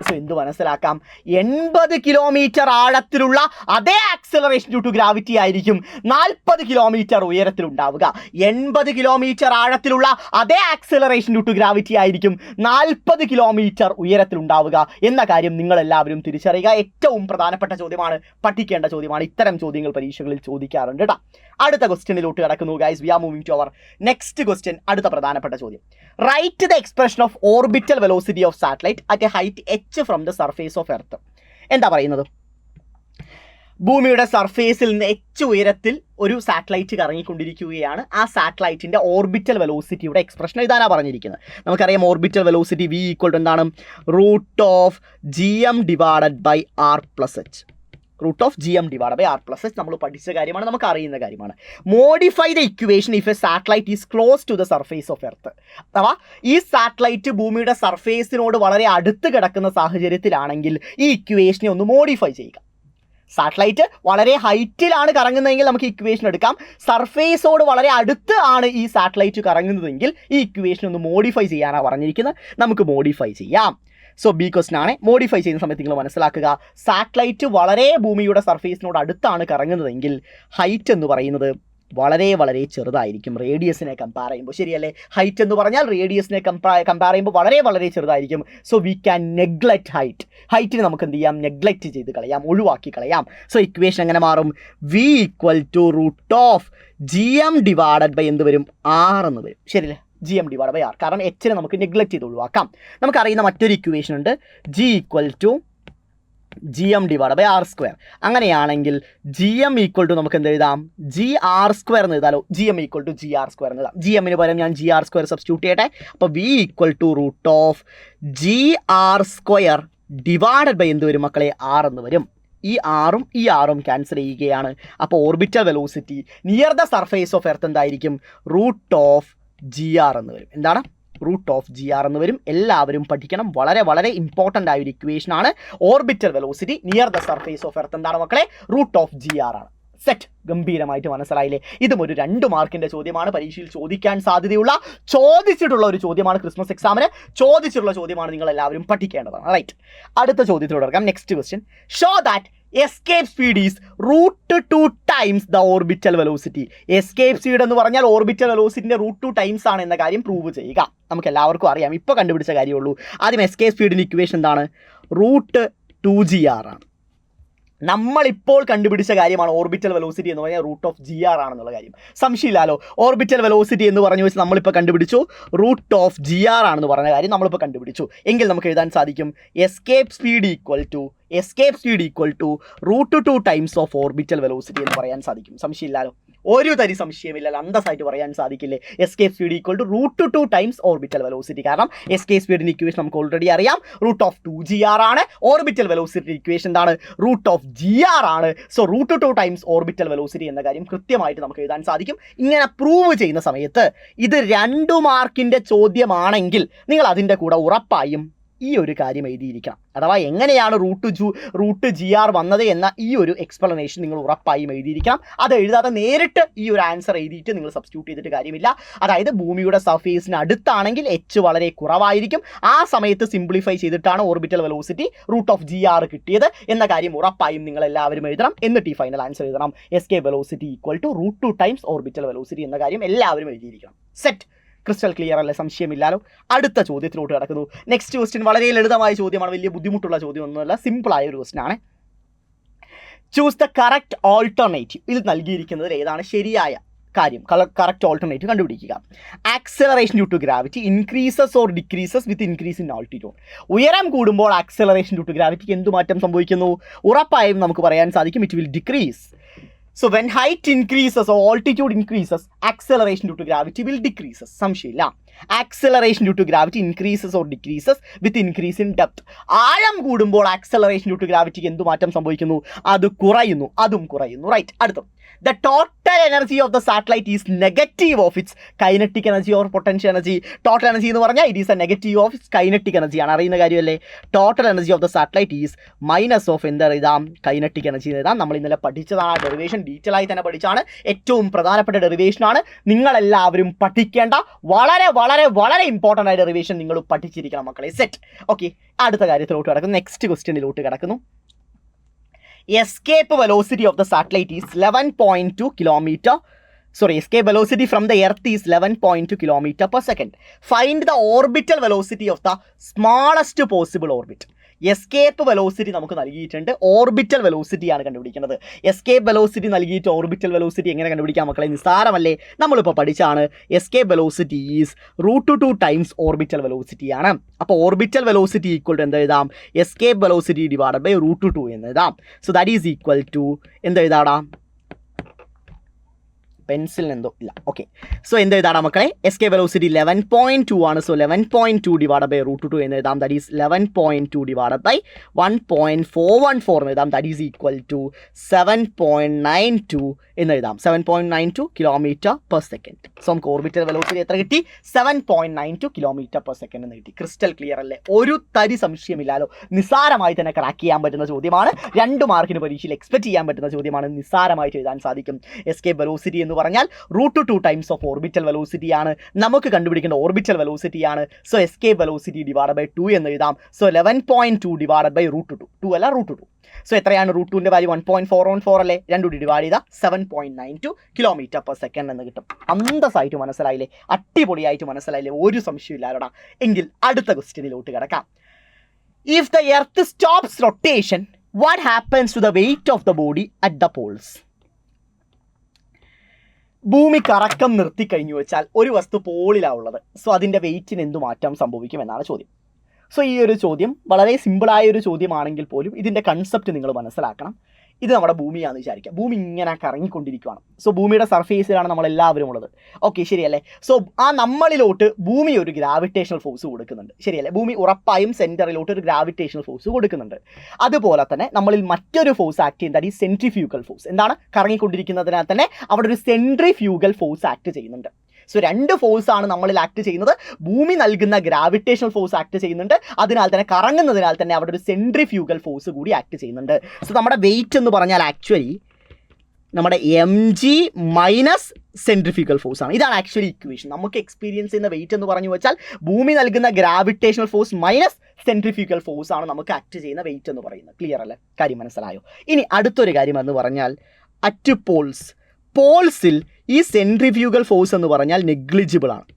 So എന്ത് മനസ്സിലാക്കാം? 80 കിലോമീറ്റർ ആഴത്തിലുള്ള അതേ ആക്സലറേഷൻ ഡ്യൂ ടു ഗ്രാവിറ്റി ആയിരിക്കും 40 കിലോമീറ്റർ ഉയരത്തിലുണ്ടാവുക. 80 കിലോമീറ്റർ ആഴത്തിലുള്ള അതേ ആക്സലറേഷൻ ഡ്യൂ ടു ഗ്രാവിറ്റി ആയിരിക്കും 40 കിലോമീറ്റർ ഉയരത്തിലുണ്ടാവുക എന്ന കാര്യം നിങ്ങളെല്ലാവരും തിരിച്ചറിയുക. ഏറ്റവും പ്രധാനപ്പെട്ട ചോദ്യമാണ്, പഠിക്കേണ്ട ചോദ്യമാണ്. ഇത്തരം ചോദ്യങ്ങൾ പരീക്ഷകളിൽ ചോദിക്കാറുണ്ട് കേട്ടോ. അടുത്ത ക്വസ്റ്റ്യനിലോട്ട് കിടക്കുന്നു guys. We are moving to our next question. അടുത്ത പ്രധാനപ്പെട്ട ചോദ്യം. Write the expression of orbital velocity of satellite at a height h from the surface of earth. എന്താ പറയുന്നത്? ഭൂമിയുടെ സർഫേസിൽ നിന്ന് h ഉയരത്തിൽ ഒരു സാറ്റലൈറ്റ് കറങ്ങിക്കൊണ്ടിരിക്കുകയാണ്. ആ സാറ്റലൈറ്റിൻ്റെ ഓർബിറ്റൽ വെലോസിറ്റിയുടെ എക്സ്പ്രഷൻ ഇതാണ് പറഞ്ഞിരിക്കുന്നത്. നമുക്കറിയാം orbital velocity v equal to എന്താണ്? √gm divided by r plus h. √gm divide by r plus h നമ്മൾ പഠിച്ച കാര്യമാണ്, നമുക്ക് അറിയുന്ന കാര്യമാണ്. Modify the equation if a satellite is close to the surface of earth. അഥവാ ഈ സാറ്റലൈറ്റ് ഭൂമിയുടെ സർഫേസിനോട് വളരെ അടുത്ത് കിടക്കുന്ന സാഹചര്യത്തിലാണെങ്കിൽ ഈ ഇക്വേഷനെ ഒന്ന് മോഡിഫൈ ചെയ്യുക. സാറ്റലൈറ്റ് വളരെ ഹൈറ്റിലാണ് കറങ്ങുന്നതെങ്കിൽ നമുക്ക് ഇക്വേഷൻ എടുക്കാം. സർഫേസോട് വളരെ അടുത്ത് ആണ് ഈ സാറ്റലൈറ്റ് കറങ്ങുന്നതെങ്കിൽ ഈ ഇക്വേഷൻ ഒന്ന് മോഡിഫൈ ചെയ്യാനാണ് പറഞ്ഞിരിക്കുന്നത്. നമുക്ക് മോഡിഫൈ ചെയ്യാം. സോ ബി ക്വസ്റ്റൻ ആണ്. മോഡിഫൈ ചെയ്യുന്ന സമയത്ത് നിങ്ങൾ മനസ്സിലാക്കുക, സാറ്റലൈറ്റ് വളരെ ഭൂമിയുടെ സർഫേസിനോട് അടുത്താണ് കറങ്ങുന്നതെങ്കിൽ ഹൈറ്റ് എന്ന് പറയുന്നത് വളരെ വളരെ ചെറുതായിരിക്കും റേഡിയസിനെ കമ്പയർ ചെയ്യുമ്പോൾ. ശരിയല്ലേ? ഹൈറ്റ് എന്ന് പറഞ്ഞാൽ റേഡിയസിനെ കമ്പയർ ചെയ്യുമ്പോൾ വളരെ വളരെ ചെറുതായിരിക്കും. So we can neglect height. ഹൈറ്റിനെ നമുക്ക് എന്ത് ചെയ്യാം? നെഗ്ലക്റ്റ് ചെയ്ത് കളയാം, ഒഴിവാക്കി കളയാം. സോ ഇക്വേഷൻ എങ്ങനെ മാറും? v equal to √gm divided by എന്ത് വരും? r എന്ന് വരും. ശരിയല്ലേ? gm divide by r. കാരണം എച്ചിനെ നമുക്ക് നെഗ്ലക്റ്റ് ചെയ്ത് ഒഴിവാക്കാം. നമുക്കറിയുന്ന മറ്റൊരു ഇക്വേഷൻ ഉണ്ട്, g equal to gm divide by r square. അങ്ങനെയാണെങ്കിൽ gm ഈക്വൽ ടു നമുക്ക് എന്ത് എഴുതാം? gr സ്ക്വയർ എന്ന് എഴുതാലോ. gm equal to gr square എന്ന് എഴുതാം. gmന് പകരം ഞാൻ gr സ്ക്വയർ സബ്സ്റ്റിറ്റ്യൂട്ട് ചെയ്യട്ടെ. അപ്പോൾ v equal to √gr square divided by എന്ത് വരും മക്കളെ? r എന്ന് വരും. ഈ ആറും ക്യാൻസൽ ചെയ്യുകയാണ്. അപ്പോൾ orbital velocity near the surface of earth എന്തായിരിക്കും? √gr എന്ന് വരും. എന്താണ്? √gr എന്ന് വരും. എല്ലാവരും പഠിക്കണം. വളരെ വളരെ ഇമ്പോർട്ടൻ്റ് ആയ ഒരു ഇക്വേഷൻ ആണ്. Orbital velocity near the surface of earth എന്താണ് മക്കളെ? √gr ആണ്. സെറ്റ്, ഗംഭീരമായിട്ട് മനസ്സിലായില്ലേ? ഇതും ഒരു 2 മാർക്കിന്റെ ചോദ്യമാണ്, പരീക്ഷയിൽ ചോദിക്കാൻ സാധ്യതയുള്ള ചോദിച്ചിട്ടുള്ള ഒരു ചോദ്യമാണ്, ക്രിസ്മസ് എക്സാമിന് ചോദിച്ചിട്ടുള്ള ചോദ്യമാണ്, നിങ്ങൾ എല്ലാവരും പഠിക്കേണ്ടതാണ്. റൈറ്റ്, അടുത്ത ചോദ്യത്തിലൂടെ ഇറങ്ങാം. Next question, show that escape speed is √2 times the orbital velocity. Escape speed എന്ന് പറഞ്ഞാൽ ഓർബിറ്റൽ വെലോസിറ്റിന്റെ √2 ടൈംസ് ആണ് എന്ന കാര്യം പ്രൂവ് ചെയ്യുക. നമുക്ക് എല്ലാവർക്കും അറിയാം, ഇപ്പോൾ കണ്ടുപിടിച്ച കാര്യമുള്ളൂ. ആദ്യം എസ്കേപ്പ് സ്പീഡിന്റെ ഇക്വേഷൻ എന്താണ്? √2gr ആണ്. നമ്മളിപ്പോൾ കണ്ടുപിടിച്ച കാര്യമാണ് ഓർബിറ്റൽ വെലോസിറ്റി എന്ന് പറഞ്ഞാൽ √GR ആണെന്നുള്ള കാര്യം, സംശയമില്ലല്ലോ. ഓർബിറ്റൽ വെലോസിറ്റി എന്ന് പറഞ്ഞു വെച്ചാൽ നമ്മളിപ്പോൾ കണ്ടുപിടിച്ചു √GR ആണെന്ന് പറഞ്ഞ കാര്യം നമ്മളിപ്പോൾ കണ്ടുപിടിച്ചു. എങ്കിൽ നമുക്ക് എഴുതാൻ സാധിക്കും escape speed equal to √2 times of orbital velocity എന്ന് പറയാൻ സാധിക്കും. സംശയമില്ലല്ലോ, ഒരു തരി സംശയമില്ലല്ലോ, അന്തസ്സായിട്ട് പറയാൻ സാധിക്കില്ലേ? Escape speed equal to √2 times orbital velocity. കാരണം എസ്കേപ്പ് സ്പീഡിന്റെ ഇക്വേഷൻ നമുക്ക് ഓൾറെഡി അറിയാം, √2gr ആണ്. ഓർബിറ്റൽ വെലോസിറ്റി ഇക്വേഷൻ എന്താണ്? √GR ആണ്. സോ √2 ടൈംസ് ഓർബിറ്റൽ വെലോസിറ്റി എന്ന കാര്യം കൃത്യമായിട്ട് നമുക്ക് എഴുതാൻ സാധിക്കും. ഇങ്ങനെ പ്രൂവ് ചെയ്യുന്ന സമയത്ത് ഇത് 2 മാർക്കിന്റെ ചോദ്യമാണെങ്കിൽ നിങ്ങൾ അതിൻ്റെ കൂടെ ഉറപ്പായും ഈ ഒരു കാര്യം എഴുതിയിരിക്കണം. അഥവാ എങ്ങനെയാണ് √GR വന്നത് എന്ന ഈ ഒരു എക്സ്പ്ലനേഷൻ നിങ്ങൾ ഉറപ്പായും എഴുതിയിരിക്കണം. അത് എഴുതാതെ നേരിട്ട് ഈ ഒരു ആൻസർ എഴുതിയിട്ട് നിങ്ങൾ സബ്സ്റ്റിറ്റ്യൂട്ട് ചെയ്തിട്ട് കാര്യമില്ല. അതായത് ഭൂമിയുടെ സർഫേസിന് അടുത്താണെങ്കിൽ h വളരെ കുറവായിരിക്കും. ആ സമയത്ത് സിംപ്ലിഫൈ ചെയ്തിട്ടാണ് ഓർബിറ്റൽ വെലോസിറ്റി √GR കിട്ടിയത് എന്ന കാര്യം ഉറപ്പായും നിങ്ങൾ എല്ലാവരും എഴുതണം. എന്നിട്ട് ഈ ഫൈനൽ ആൻസർ എഴുതണം. Escape velocity equal to √2 times orbital velocity എന്ന കാര്യം എല്ലാവരും എഴുതിയിരിക്കണം. സെറ്റ്, ക്രിസ്റ്റൽ ക്ലിയർ അല്ലേ? സംശയമില്ലാലോ. അടുത്ത ചോദ്യത്തിലോട്ട് കിടക്കുന്നു. നെക്സ്റ്റ് ക്വസ്റ്റ്യൻ വളരെ ലളിതമായ ചോദ്യമാണ്, വലിയ ബുദ്ധിമുട്ടുള്ള ചോദ്യമൊന്നുമല്ല, സിമ്പിളായ ഒരു ക്വസ്റ്റ്യൻ ആണ്. Choose the correct alternative. ഇത് നൽകിയിരിക്കുന്നത് ഏതാണ് ശരിയായ കാര്യം? കറക്റ്റ് ഓൾട്ടർനേറ്റീവ് കണ്ടുപിടിക്കുക. Acceleration due to gravity increases or decreases with increase in altitude. ഉയരം കൂടുമ്പോൾ ആക്സലറേഷൻ ഡ്യൂ ടു ഗ്രാവിറ്റിക്ക് എന്ത് മാറ്റം സംഭവിക്കുന്നു? ഉറപ്പായും നമുക്ക് പറയാൻ സാധിക്കും it will decrease. So when height increases or altitude increases, acceleration due to gravity will decreases. സംശയമില്ല, acceleration due to gravity increases or decreases with increase in depth. ആഴം കൂടുമ്പോൾ ആക്സലറേഷൻ ഡ്യൂ ടു ഗ്രാവിറ്റിക്ക് എന്ത് മാറ്റം സംഭവിക്കുന്നു? അത് കുറയുന്നു, അതും കുറയുന്നു. റൈറ്റ്, അടുത്ത the total energy of the satellite is negative of its kinetic energy or potential energy. Total energy എന്ന് പറഞ്ഞാൽ it is a negative of its kinetic energy ആണ്, അറിയുന്ന കാര്യമല്ലേ? Total energy of the satellite is minus of എന്താ എഴുതാം? kinetic energy എഴുതാം. നമ്മൾ ഇന്നലെ പഠിച്ചതാണ്, ഡെറിവേഷൻ ഡീറ്റെയിൽ ആയി തന്നെ പഠിച്ചാണ്. ഏറ്റവും പ്രധാനപ്പെട്ട ഡെറിവേഷനാണ്, നിങ്ങളെല്ലാവരും പഠിക്കേണ്ട വളരെ വളരെ വളരെ ഇമ്പോർട്ടൻ്റ് ആയ ഡെറിവേഷൻ നിങ്ങൾ പഠിച്ചിരിക്കണം മക്കളെ. Set, okay. അടുത്ത കാര്യത്തിലോട്ട് കിടക്കുന്നു, നെക്സ്റ്റ് ക്വസ്റ്റ്യനിലോട്ട് കിടക്കുന്നു. Escape velocity of the satellite is 11.2 kilometer. Sorry, escape velocity from the earth is 11.2 kilometer per second. Find the orbital velocity of the smallest possible orbit. Escape velocity നമുക്ക് നൽകിയിട്ടുണ്ട്, ഓർബിറ്റൽ വെലോസിറ്റി ആണ് കണ്ടുപിടിക്കുന്നത്. എസ്കേപ്പ് വെലോസിറ്റി നൽകിയിട്ട് ഓർബിറ്റൽ വെലോസിറ്റി എങ്ങനെ കണ്ടുപിടിക്കാം മക്കളെ? നിസ്സാരമല്ലേ, നമ്മളിപ്പോൾ പഠിച്ചാണ്. Escape velocity is √2 times orbital velocity ആണ്. അപ്പോൾ ഓർബിറ്റൽ വെലോസിറ്റി ഈക്വൽ ടു എന്ത് എഴുതാം? എസ്കേപ്പ് വെലോസിറ്റി ഡിവൈഡഡ് ബൈ √2 എന്ന് എഴുതാം. So that is equal to എന്ത് എഴുതാടാ? പെൻസിലിന് എന്തോ ഇല്ല, ഓക്കെ. സോ എന്ത് എഴുതാടാ മക്കളെ? എസ്കേപ്പ് വെലോസിറ്റി 11.2 ആണ്. സോ 11.2 ഡിവൈഡ് ബൈ √2 എന്ന് എഴുതാം. ദാറ്റ് ഈസ് 11.2 ഡിവൈഡ് ബൈ 1.414 എന്ന് എഴുതാം. ദാറ്റ് ഈസ് ഈക്വൽ ടു 7.92 എന്ന് എഴുതാം. 7.92 കിലോമീറ്റർ പെർ സെക്കൻഡ്. സോ നമുക്ക് ഓർബിറ്റൽ വെലോസിറ്റി എത്ര കിട്ടി? 7.92 കിലോമീറ്റർ പെർ സെക്കൻഡ് എന്ന് കിട്ടി. ക്രിസ്റ്റൽ ക്ലിയർ അല്ലേ? ഒരു തരി സംശയമില്ലാലോ. നിസ്സാരമായി തന്നെ ക്രാക്ക് ചെയ്യാൻ പറ്റുന്ന ചോദ്യമാണ്. 2 മാർക്കിന് പരീക്ഷയിൽ എക്സ്പെക്ട് ചെയ്യാൻ പറ്റുന്ന ചോദ്യമാണ്. നിസ്സാരമായിട്ട് എഴുതാൻ സാധിക്കും. എസ്കേപ്പ് വെലോസിറ്റി എന്ന് പറഞ്ഞാൽ √2 ടൈംസ് ഓഫ് ഓർബിറ്റൽ വെലോസിറ്റി ആണ്. നമുക്ക് കണ്ടുപിടിക്കേണ്ട ഓർബിറ്റൽ വെലോസിറ്റി ആണ്. So escape velocity divide by 2 എന്ന് എഴുതാം. So 11.2 divide by √2. 2 അല്ല, √2. സോ എത്രയാണ് √2ന്റെ വാല്യൂ? 1.414 അല്ലേ? 2 ഡിവൈഡ് ചെയ്താൽ 7.92 കിലോമീറ്റർ പെർ സെക്കൻഡ് എന്ന് കിട്ടും. അന്തസ്സായിട്ട് മനസ്സിലായില്ലേ? അടിപൊളിയായിട്ട് മനസ്സിലായില്ലേ? ഒരു സംശയമില്ലാടാ. എങ്കിൽ അടുത്ത ക്വസ്റ്റ്യനിലോട്ട് കിടക്കാം. If the earth stops rotation, what happens to the weight of the body at the poles? ഭൂമി കറക്കം നിർത്തിക്കഴിഞ്ഞു വെച്ചാൽ ഒരു വസ്തു പോളിലാണ് ഉള്ളത്. സോ അതിൻ്റെ വെയിറ്റിന് എന്തു മാറ്റം സംഭവിക്കും എന്നാണ് ചോദ്യം. സോ ഈ ഒരു ചോദ്യം വളരെ സിമ്പിളായ ഒരു ചോദ്യമാണെങ്കിൽ പോലും ഇതിൻ്റെ കൺസെപ്റ്റ് നിങ്ങൾ മനസ്സിലാക്കണം. ഇത് നമ്മുടെ ഭൂമിയാണെന്ന് വിചാരിക്കുക. ഭൂമി ഇങ്ങനെ കറങ്ങിക്കൊണ്ടിരിക്കുകയാണ്. സോ ഭൂമിയുടെ സർഫേസിലാണ് നമ്മളെല്ലാവരും ഉള്ളത്. ഓക്കെ, ശരിയല്ലേ? സോ ആ നമ്മളിലോട്ട് ഭൂമി ഒരു ഗ്രാവിറ്റേഷണൽ ഫോഴ്സ് കൊടുക്കുന്നുണ്ട്, ശരിയല്ലേ? ഭൂമി ഉറപ്പായും സെൻറ്ററിലോട്ട് ഒരു ഗ്രാവിറ്റേഷണൽ ഫോഴ്സ് കൊടുക്കുന്നുണ്ട്. അതുപോലെ തന്നെ നമ്മളിൽ മറ്റൊരു ഫോഴ്സ് ആക്ട് ചെയ്യുന്നത് ഈ സെൻട്രിഫ്യൂഗൽ ഫോഴ്സ്. എന്താണ്? കറങ്ങിക്കൊണ്ടിരിക്കുന്നതിനാൽ തന്നെ അവിടെ ഒരു സെൻട്രിഫ്യൂഗൽ ഫോഴ്സ് ആക്ട് ചെയ്യുന്നുണ്ട്. സോ 2 ഫോഴ്സാണ് നമ്മളിൽ ആക്ട് ചെയ്യുന്നത്. ഭൂമി നൽകുന്ന ഗ്രാവിറ്റേഷണൽ ഫോഴ്സ് ആക്ട് ചെയ്യുന്നുണ്ട്, അതിനാൽ തന്നെ കറങ്ങുന്നതിനാൽ തന്നെ അവിടെ ഒരു സെൻട്രിഫ്യൂഗൽ ഫോഴ്സ് കൂടി ആക്ട് ചെയ്യുന്നുണ്ട്. സോ നമ്മുടെ വെയിറ്റ് എന്ന് പറഞ്ഞാൽ ആക്ച്വലി നമ്മുടെ mg മൈനസ് സെൻട്രിഫ്യൂഗൽ ഫോഴ്സ് ആണ്. ഇതാണ് ആക്ച്വലി ഇക്വേഷൻ. നമുക്ക് എക്സ്പീരിയൻസ് ചെയ്യുന്ന വെയിറ്റ് എന്ന് പറഞ്ഞു വെച്ചാൽ ഭൂമി നൽകുന്ന gravitational force minus centrifugal force ആണ് നമുക്ക് ആക്ട് ചെയ്യുന്ന വെയിറ്റ് എന്ന് പറയുന്നത്. ക്ലിയർ അല്ലേ? കാര്യം മനസ്സിലായോ? ഇനി അടുത്തൊരു കാര്യം എന്ന് പറഞ്ഞാൽ അറ്റ് പോൾസിൽ ഈ സെൻട്രിഫ്യൂഗൽ ഫോഴ്സ് എന്ന് പറഞ്ഞാൽ നെഗ്ലിജിബിൾ ആണ്.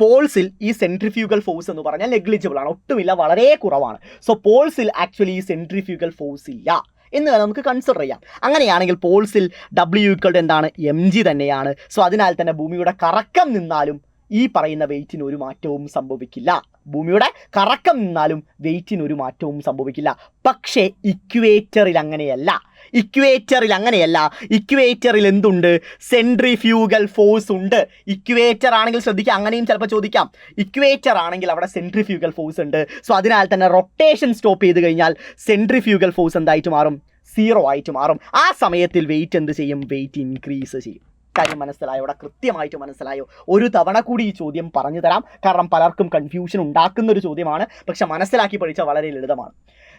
പോൾസിൽ ഈ സെൻട്രിഫ്യൂഗൽ ഫോഴ്സ് എന്ന് പറഞ്ഞാൽ നെഗ്ലിജിബിൾ ആണ്, ഒട്ടുമില്ല, വളരെ കുറവാണ്. സോ പോൾസിൽ ആക്ച്വലി ഈ സെൻട്രിഫ്യൂഗൽ ഫോഴ്സ് ഇല്ല എന്ന് നമുക്ക് കൺസിഡർ ചെയ്യാം. അങ്ങനെയാണെങ്കിൽ പോൾസിൽ W = എന്താണ്? mg തന്നെയാണ്. സോ അതിനാൽ തന്നെ ഭൂമിയുടെ കറക്കം നിന്നാലും ഈ പറയുന്ന വെയിറ്റിന് ഒരു മാറ്റവും സംഭവിക്കില്ല. ഭൂമിയുടെ കറക്കം നിന്നാലും വെയിറ്റിന് ഒരു മാറ്റവും സംഭവിക്കില്ല. പക്ഷേ ഇക്വേറ്ററിൽ അങ്ങനെയല്ല. ഇക്വേറ്ററിൽ എന്തുണ്ട്? സെൻട്രിഫ്യൂഗൽ ഫോഴ്സ് ഉണ്ട്. ഇക്വേറ്റർ ആണെങ്കിൽ ശ്രദ്ധിക്കുക, അങ്ങനെയും ചിലപ്പോൾ ചോദിക്കാം. ഇക്വേറ്റർ ആണെങ്കിൽ അവിടെ സെൻട്രിഫ്യൂഗൽ ഫോഴ്സ് ഉണ്ട്. സോ അതിനാൽ തന്നെ റൊട്ടേഷൻ സ്റ്റോപ്പ് ചെയ്ത് കഴിഞ്ഞാൽ സെൻട്രിഫ്യൂഗൽ ഫോഴ്സ് എന്തായിട്ട് മാറും? 0 ആയിട്ട് മാറും. ആ സമയത്തിൽ വെയിറ്റ് എന്ത് ചെയ്യും? വെയിറ്റ് ഇൻക്രീസ് ചെയ്യും. കാര്യം മനസ്സിലായോ? ഇവിടെ കൃത്യമായിട്ട് മനസ്സിലായോ? ഒരു തവണ കൂടി ഈ ചോദ്യം പറഞ്ഞു തരാം, കാരണം പലർക്കും കൺഫ്യൂഷൻ ഉണ്ടാക്കുന്ന ഒരു ചോദ്യമാണ്. പക്ഷെ മനസ്സിലാക്കി പഠിച്ചാൽ വളരെ ലളിതമാണ്.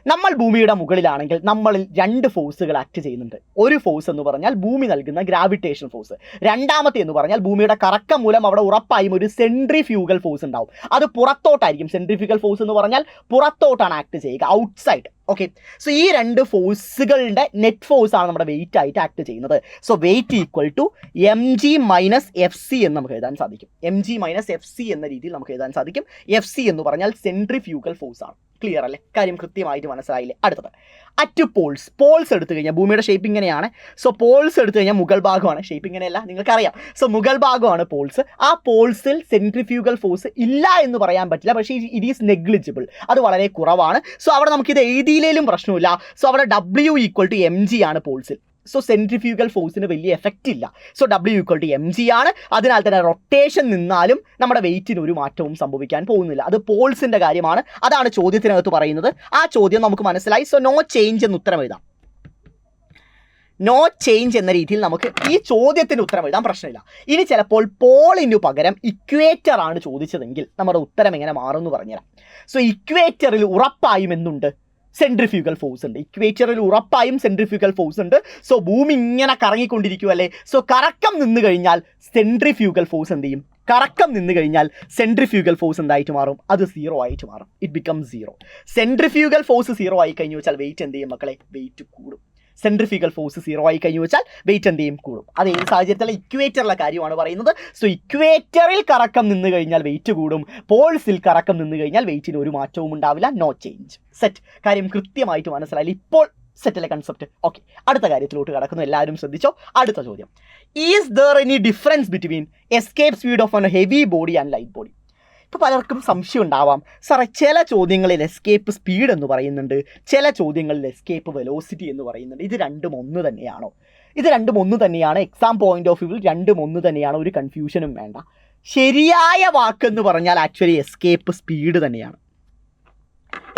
നമ്മൾ ഭൂമിയുടെ മുകളിലാണെങ്കിൽ നമ്മളിൽ 2 ഫോഴ്സുകൾ ആക്ട് ചെയ്യുന്നുണ്ട്. ഒരു ഫോഴ്സ് എന്ന് പറഞ്ഞാൽ ഭൂമി നൽകുന്ന ഗ്രാവിറ്റേഷൻ ഫോഴ്സ്, രണ്ടാമത്തെ എന്ന് പറഞ്ഞാൽ ഭൂമിയുടെ കറക്കം മൂലം അവിടെ ഉറപ്പായും ഒരു സെൻട്രിഫ്യൂഗൽ ഫോഴ്സ് ഉണ്ടാവും. അത് പുറത്തോട്ടായിരിക്കും. സെൻട്രിഫ്യൂഗൽ ഫോഴ്സ് എന്ന് പറഞ്ഞാൽ പുറത്തോട്ടാണ് ആക്ട് ചെയ്യുക, ഔട്ട്സൈഡ്. ഓക്കെ, സോ ഈ 2 ഫോഴ്സുകളുടെ നെറ്റ് ഫോഴ്സ് ആണ് നമ്മുടെ വെയിറ്റ് ആയിട്ട് ആക്ട് ചെയ്യുന്നത്. So weight = mg minus FC എന്ന് നമുക്ക് എഴുതാൻ സാധിക്കും. mg മൈനസ് FC എന്ന രീതിയിൽ നമുക്ക് എഴുതാൻ സാധിക്കും. FC എന്ന് പറഞ്ഞാൽ സെൻട്രിഫ്യൂഗൽ ഫോഴ്സ് ആണ്. ക്ലിയർ അല്ലേ? കാര്യം കൃത്യമായിട്ട് മനസ്സിലായില്ലേ? അടുത്തത് അറ്റ് പോൾസ് എടുത്തു കഴിഞ്ഞാൽ ഭൂമിയുടെ ഷേപ്പ് ഇങ്ങനെയാണ്. സോ പോൾസ് എടുത്തു കഴിഞ്ഞാൽ മുകൾ ഭാഗമാണ്. ഷേപ്പ് ഇങ്ങനെയല്ല, നിങ്ങൾക്കറിയാം. സോ മുകൾ ഭാഗമാണ് പോൾസ്. ആ പോൾസിൽ സെൻട്രിഫ്യൂഗൽ ഫോഴ്സ് ഇല്ല എന്ന് പറയാൻ പറ്റില്ല, പക്ഷേ ഇറ്റ് ഈസ് നെഗ്ലിജിബിൾ, അത് വളരെ കുറവാണ്. സോ അവിടെ നമുക്കിത് എഴുതിയില്ലേലും പ്രശ്നമില്ല. സോ അവിടെ W = mg ആണ് പോൾസിൽ. സോ സെൻട്രിഫ്യൂഗൽ ഫോഴ്സിന് വലിയ എഫക്റ്റ് ഇല്ല. സോ W = mg ആണ്. അതിനാൽ തന്നെ റൊട്ടേഷൻ നിന്നാലും നമ്മുടെ വെയിറ്റിന് ഒരു മാറ്റവും സംഭവിക്കാൻ പോകുന്നില്ല. അത് പോൾസിൻ്റെ കാര്യമാണ്. അതാണ് ചോദ്യത്തിനകത്ത് പറയുന്നത്. ആ ചോദ്യം നമുക്ക് മനസ്സിലായി. സോ നോ ചേഞ്ച് എന്ന് ഉത്തരം എഴുതാം. നോ ചേഞ്ച് എന്ന രീതിയിൽ നമുക്ക് ഈ ചോദ്യത്തിന് ഉത്തരം എഴുതാൻ പ്രശ്നമില്ല. ഇനി ചിലപ്പോൾ പോളിനു പകരം ഇക്വേറ്റർ ആണ് ചോദിച്ചതെങ്കിൽ നമ്മുടെ ഉത്തരം എങ്ങനെ മാറും എന്ന് പറഞ്ഞുതരാം. സോ ഇക്വേറ്ററിൽ ഉറപ്പായും എന്തുണ്ട്? സെൻട്രിഫ്യൂഗൽ ഫോഴ്സ് ഉണ്ട്. ഇക്വേറ്ററിൽ ഉറപ്പായും സെൻട്രിഫ്യൂഗൽ ഫോഴ്സ് ഉണ്ട്. സോ ഭൂമി ഇങ്ങനെ കറങ്ങിക്കൊണ്ടിരിക്കുമല്ലേ. സോ കറക്കം നിന്ന് കഴിഞ്ഞാൽ സെൻട്രിഫ്യൂഗൽ ഫോഴ്സ് എന്ത് ചെയ്യും? കറക്കം നിന്ന് കഴിഞ്ഞാൽ സെൻട്രിഫ്യൂഗൽ ഫോഴ്സ് എന്തായിട്ട് മാറും? അത് 0 ആയിട്ട് മാറും. It become 0. സെൻട്രിഫ്യൂഗൽ ഫോഴ്സ് 0 ആയി കഴിഞ്ഞു വെച്ചാൽ വെയിറ്റ് എന്ത് ചെയ്യും മക്കളെ? വെയിറ്റ് കൂടും. സെൻട്രിഫ്യൂഗൽ ഫോഴ്സ് 0 ആയി കഴിഞ്ഞു വെച്ചാൽ വെയിറ്റ് എന്ത് ചെയ്യും? കൂടും. അത് ഏത് സാഹചര്യത്തിലെ ഇക്വേറ്ററിലെ കാര്യമാണ് പറയുന്നത്. സോ ഇക്വേറ്ററിൽ കറക്കം നിന്ന് കഴിഞ്ഞാൽ വെയിറ്റ് കൂടും. പോൾസിൽ കറക്കം നിന്ന് കഴിഞ്ഞാൽ വെയിറ്റിന് ഒരു മാറ്റവും ഉണ്ടാവില്ല. No change. സെറ്റ്. കാര്യം കൃത്യമായിട്ട് മനസ്സിലായില്ല ഇപ്പോൾ? സെറ്റിലെ കൺസെപ്റ്റ്. ഓക്കെ, അടുത്ത കാര്യത്തിലോട്ട് കിടക്കുന്നു. എല്ലാവരും ശ്രദ്ധിച്ചോ. അടുത്ത ചോദ്യം, is there any difference between escape speed of N heavy body and light body? ഇപ്പോൾ പലർക്കും സംശയം ഉണ്ടാവാം, സാറേ ചില ചോദ്യങ്ങളിൽ എസ്കേപ്പ് സ്പീഡ് എന്ന് പറയുന്നുണ്ട്, ചില ചോദ്യങ്ങളിൽ എസ്കേപ്പ് വെലോസിറ്റി എന്ന് പറയുന്നുണ്ട്. ഇത് രണ്ടും ഒന്ന് തന്നെയാണോ? ഇത് രണ്ടും ഒന്ന് തന്നെയാണ്. എക്സാം പോയിന്റ് ഓഫ് വ്യൂവിൽ രണ്ടും ഒന്ന് തന്നെയാണ്. ഒരു കൺഫ്യൂഷനും വേണ്ട. ശരിയായ വാക്കെന്ന് പറഞ്ഞാൽ ആക്ച്വലി എസ്കേപ്പ് സ്പീഡ് തന്നെയാണ്,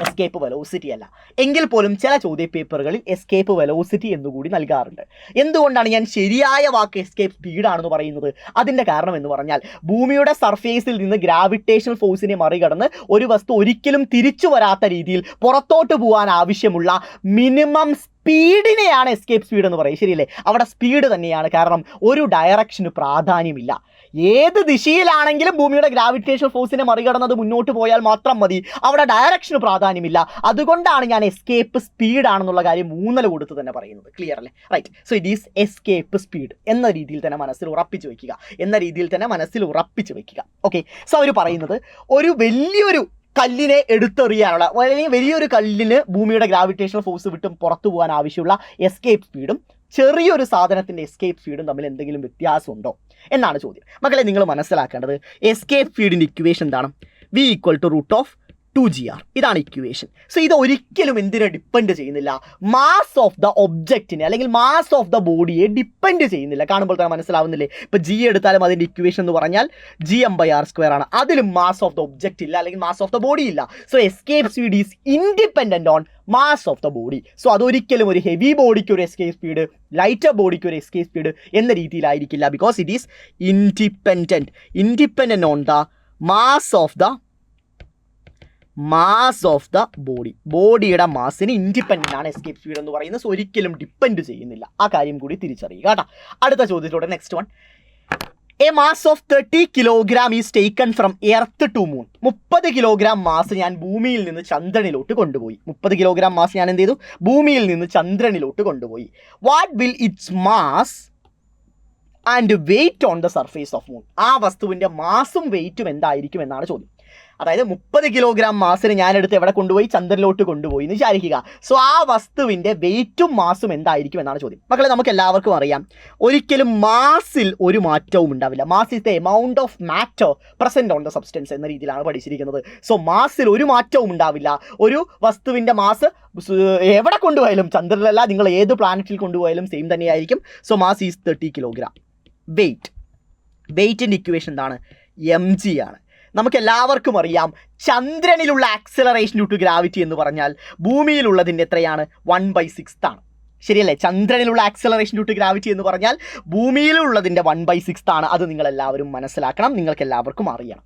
എസ്കേപ്പ് വെലോസിറ്റി അല്ല. എങ്കിൽ പോലും ചില ചോദ്യ പേപ്പറുകളിൽ എസ്കേപ്പ് വെലോസിറ്റി എന്നുകൂടി നൽകാറുണ്ട്. എന്തുകൊണ്ടാണ് ഞാൻ ശരിയായ വാക്ക് എസ്കേപ്പ് സ്പീഡാണെന്ന് പറയുന്നത്? അതിൻ്റെ കാരണം എന്ന് പറഞ്ഞാൽ ഭൂമിയുടെ സർഫേസിൽ നിന്ന് ഗ്രാവിറ്റേഷണൽ ഫോഴ്സിനെ മറികടന്ന് ഒരു വസ്തു ഒരിക്കലും തിരിച്ചു വരാത്ത രീതിയിൽ പുറത്തോട്ട് പോകാൻ ആവശ്യമുള്ള മിനിമം സ്പീഡിനെയാണ് എസ്കേപ്പ് സ്പീഡ് എന്ന് പറയുന്നത്. ശരിയല്ലേ? അവിടെ സ്പീഡ് തന്നെയാണ്. കാരണം ഒരു ഡയറക്ഷന് പ്രാധാന്യമില്ല. ഏത് ദിശയിലാണെങ്കിലും ഭൂമിയുടെ ഗ്രാവിറ്റേഷണൽ ഫോഴ്സിനെ മറികടന്നത് മുന്നോട്ട് പോയാൽ മാത്രം മതി. അവിടെ ഡയറക്ഷന് പ്രാധാന്യമില്ല. അതുകൊണ്ടാണ് ഞാൻ എസ്കേപ്പ് സ്പീഡ് ആണെന്നുള്ള കാര്യം ഊന്നൽ കൊടുത്ത് തന്നെ പറയുന്നത്. ക്ലിയർ അല്ലേ? Right. So it is escape speed എന്ന രീതിയിൽ തന്നെ മനസ്സിൽ ഉറപ്പിച്ച് വെക്കുക. ഓക്കെ, സോ അവർ പറയുന്നത് ഒരു വലിയൊരു കല്ലിനെ എടുത്തെറിയാനുള്ള, വലിയൊരു കല്ലിന് ഭൂമിയുടെ ഗ്രാവിറ്റേഷണൽ ഫോഴ്സ് വിട്ടും പുറത്തു പോകാൻ ആവശ്യമുള്ള എസ്കേപ്പ് സ്പീഡും ചെറിയൊരു സാധനത്തിൻ്റെ എസ്കേപ്പ് സ്പീഡും തമ്മിൽ എന്തെങ്കിലും വ്യത്യാസമുണ്ടോ എന്നാണ് ചോദ്യം. മക്കളെ, നിങ്ങൾ മനസ്സിലാക്കേണ്ടത് എസ്കേപ്പ് സ്പീഡിൻ്റെ ഇക്വേഷൻ എന്താണ്? V = √2gr. ഇതാണ് ഇക്വേഷൻ. സോ ഇത് ഒരിക്കലും എന്തിനെ ഡിപ്പെൻഡ് ചെയ്യുന്നില്ല? മാസ് ഓഫ് ദ ഒബ്ജക്റ്റിനെ അല്ലെങ്കിൽ മാസ് ഓഫ് ദ ബോഡിയെ ഡിപ്പെൻഡ് ചെയ്യുന്നില്ല. കാണുമ്പോൾ തന്നെ മനസ്സിലാവുന്നില്ലേ? ഇപ്പോൾ G എടുത്താലും അതിൻ്റെ ഇക്വേഷൻ എന്ന് പറഞ്ഞാൽ gm/r² ആണ്. അതിലും മാസ് ഓഫ് ദ ഒബ്ജക്റ്റ് ഇല്ല, അല്ലെങ്കിൽ മാസ് ഓഫ് ദ ബോഡി ഇല്ല. So escape speed is independent on mass of the body. So അതൊരിക്കലും ഒരു ഹെവി ബോഡിക്ക് ഒരു എസ്കേപ്പ് സ്പീഡ്, ലൈറ്റർ ബോഡിക്ക് ഒരു എസ്കേപ്പ് സ്പീഡ് എന്ന രീതിയിലായിരിക്കില്ല. Because it is independent on the mass of the mass of the body. ബോഡിയുടെ മാസിന് ഇൻഡിപെൻഡൻ്റ് ആണ് എസ്കേപ്പ് സ്പീഡ് എന്ന് പറയുന്നത്. സോ ഒരിക്കലും ഡിപ്പെൻഡ് ചെയ്യുന്നില്ല. ആ കാര്യം കൂടി തിരിച്ചറിയുക കേട്ടോ. അടുത്ത ചോദ്യത്തിലൂടെ next one. A mass of 30 kilogram is taken from Earth to moon. 30 kilogram mass ഞാൻ ഭൂമിയിൽ നിന്ന് ചന്ദ്രനിലോട്ട് കൊണ്ടുപോയി. 30 കിലോഗ്രാം മാസ് ഞാൻ എന്ത് ചെയ്തു? ഭൂമിയിൽ നിന്ന് ചന്ദ്രനിലോട്ട് കൊണ്ടുപോയി. What will its mass and weight on the surface of moon. ആ വസ്തുവിൻ്റെ മാസും വെയിറ്റും എന്തായിരിക്കും എന്നാണ് ചോദ്യം. അതായത് 30 കിലോഗ്രാം മാസിന് ഞാനെടുത്ത് എവിടെ കൊണ്ടുപോയി? ചന്ദ്രനിലോട്ട് കൊണ്ടുപോയി എന്ന് വിചാരിക്കുക. സോ ആ വസ്തുവിൻ്റെ വെയിറ്റും മാസും എന്തായിരിക്കും എന്നാണ് ചോദ്യം. മക്കളെ, നമുക്ക് എല്ലാവർക്കും അറിയാം, ഒരിക്കലും മാസിൽ ഒരു മാറ്റവും ഉണ്ടാവില്ല. Mass is the amount of matter present on the substance എന്ന രീതിയിലാണ് പഠിച്ചിരിക്കുന്നത്. സോ മാസിൽ ഒരു മാറ്റവും ഉണ്ടാവില്ല. ഒരു വസ്തുവിൻ്റെ മാസ് എവിടെ കൊണ്ടുപോയാലും, ചന്ദ്രനിലല്ല, നിങ്ങൾ ഏത് പ്ലാനറ്റിൽ കൊണ്ടുപോയാലും സെയിം തന്നെയായിരിക്കും. So mass is 30 kilogram. വെയിറ്റിൻ്റെ ഇക്വേഷൻ എന്താണ്? mg ആണ്. നമുക്ക് എല്ലാവർക്കും അറിയാം, ചന്ദ്രനിലുള്ള ആക്സിലറേഷൻ ഡ്യൂ ടു ഗ്രാവിറ്റി എന്ന് പറഞ്ഞാൽ ഭൂമിയിലുള്ളതിൻ്റെ എത്രയാണ്? 1/6 ആണ്. ശരിയല്ലേ? ചന്ദ്രനിലുള്ള ആക്സിലറേഷൻ ഡ്യൂ ടു ഗ്രാവിറ്റി എന്ന് പറഞ്ഞാൽ ഭൂമിയിലുള്ളതിൻ്റെ 1/6 ആണ്. അത് നിങ്ങളെല്ലാവരും മനസ്സിലാക്കണം, നിങ്ങൾക്ക് എല്ലാവർക്കും അറിയണം.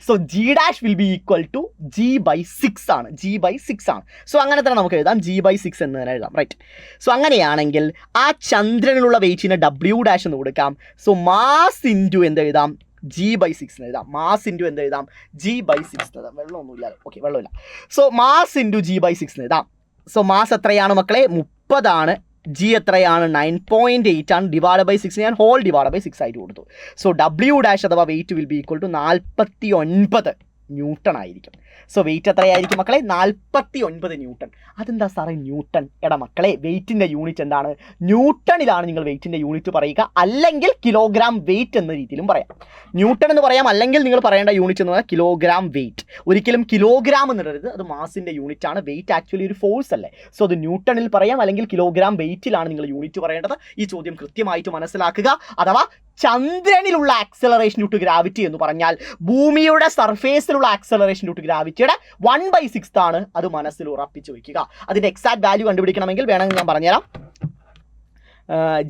So g' will be equal to g/6 ആണ്. g/6 ആണ്. സോ അങ്ങനെ തന്നെ നമുക്ക് എഴുതാം, g/6 എന്ന് തന്നെ എഴുതാം. റൈറ്റ്. സോ അങ്ങനെയാണെങ്കിൽ ആ ചന്ദ്രനിലുള്ള വെയിറ്റിന് w' എന്ന് കൊടുക്കാം. സോ മാസ് ഇൻറ്റു എന്ത് എഴുതാം? g/6 എന്ന് എഴുതാം. മാസ് ഇൻറ്റു എന്ത് എഴുതാം? g/6 എന്ന് എഴുതാം. വെള്ളമൊന്നുമില്ല. ഓക്കെ, വെള്ളമില്ല. സോ മാസ് ഇൻറ്റു g/6 എന്ന് എഴുതാം. സോ മാസ് എത്രയാണ് മക്കളെ? 30 ആണ്. g എത്രയാണ്? 9.8 ആണ്. ഡിവൈഡ് ബൈ 6 ഞാൻ ഹോൾ ഡിവൈഡ് ബൈ 6 ആയിട്ട് കൊടുത്തു. സോ w' അഥവാ weight will be equal to 49 newton ആയിരിക്കും. സോ വെയിറ്റ് എത്രയായിരിക്കും മക്കളെ? 49 ന്യൂട്ടൺ. അതെന്താ സാറേ ന്യൂട്ടൺ? എടാ മക്കളെ, വെയിറ്റിൻ്റെ യൂണിറ്റ് എന്താണ്? ന്യൂട്ടണിലാണ് നിങ്ങൾ വെയിറ്റിൻ്റെ യൂണിറ്റ് പറയുക, അല്ലെങ്കിൽ കിലോഗ്രാം വെയിറ്റ് എന്ന രീതിയിലും പറയാം. ന്യൂട്ടൺ എന്ന് പറയാം, അല്ലെങ്കിൽ നിങ്ങൾ പറയേണ്ട യൂണിറ്റ് എന്ന് പറഞ്ഞാൽ കിലോഗ്രാം വെയിറ്റ്. ഒരിക്കലും കിലോഗ്രാം എന്നിടരുത്, അത് മാസിൻ്റെ യൂണിറ്റ് ആണ്. വെയിറ്റ് ആക്ച്വലി ഒരു ഫോഴ്സ് അല്ലേ. സോ അത് ന്യൂട്ടണിൽ പറയാം, അല്ലെങ്കിൽ കിലോഗ്രാം വെയിറ്റിലാണ് നിങ്ങൾ യൂണിറ്റ് പറയേണ്ടത്. ഈ ചോദ്യം കൃത്യമായിട്ട് മനസ്സിലാക്കുക. അഥവാ ചന്ദ്രനിലുള്ള ആക്സലറേഷൻ ഡ്യൂ ടു ഗ്രാവിറ്റി എന്ന് പറഞ്ഞാൽ ഭൂമിയുടെ സർഫേസിലുള്ള ആക്സലറേഷൻ ഡ്യൂ ടു ഗ്രാവിറ്റിയുടെ 1/6 ആണ്. അത് മനസ്സിൽ ഉറപ്പിച്ച് വയ്ക്കുക. അതിൻ്റെ എക്സാക്ട് വാല്യൂ കണ്ടുപിടിക്കണമെങ്കിൽ വേണമെങ്കിൽ ഞാൻ പറഞ്ഞുതരാം.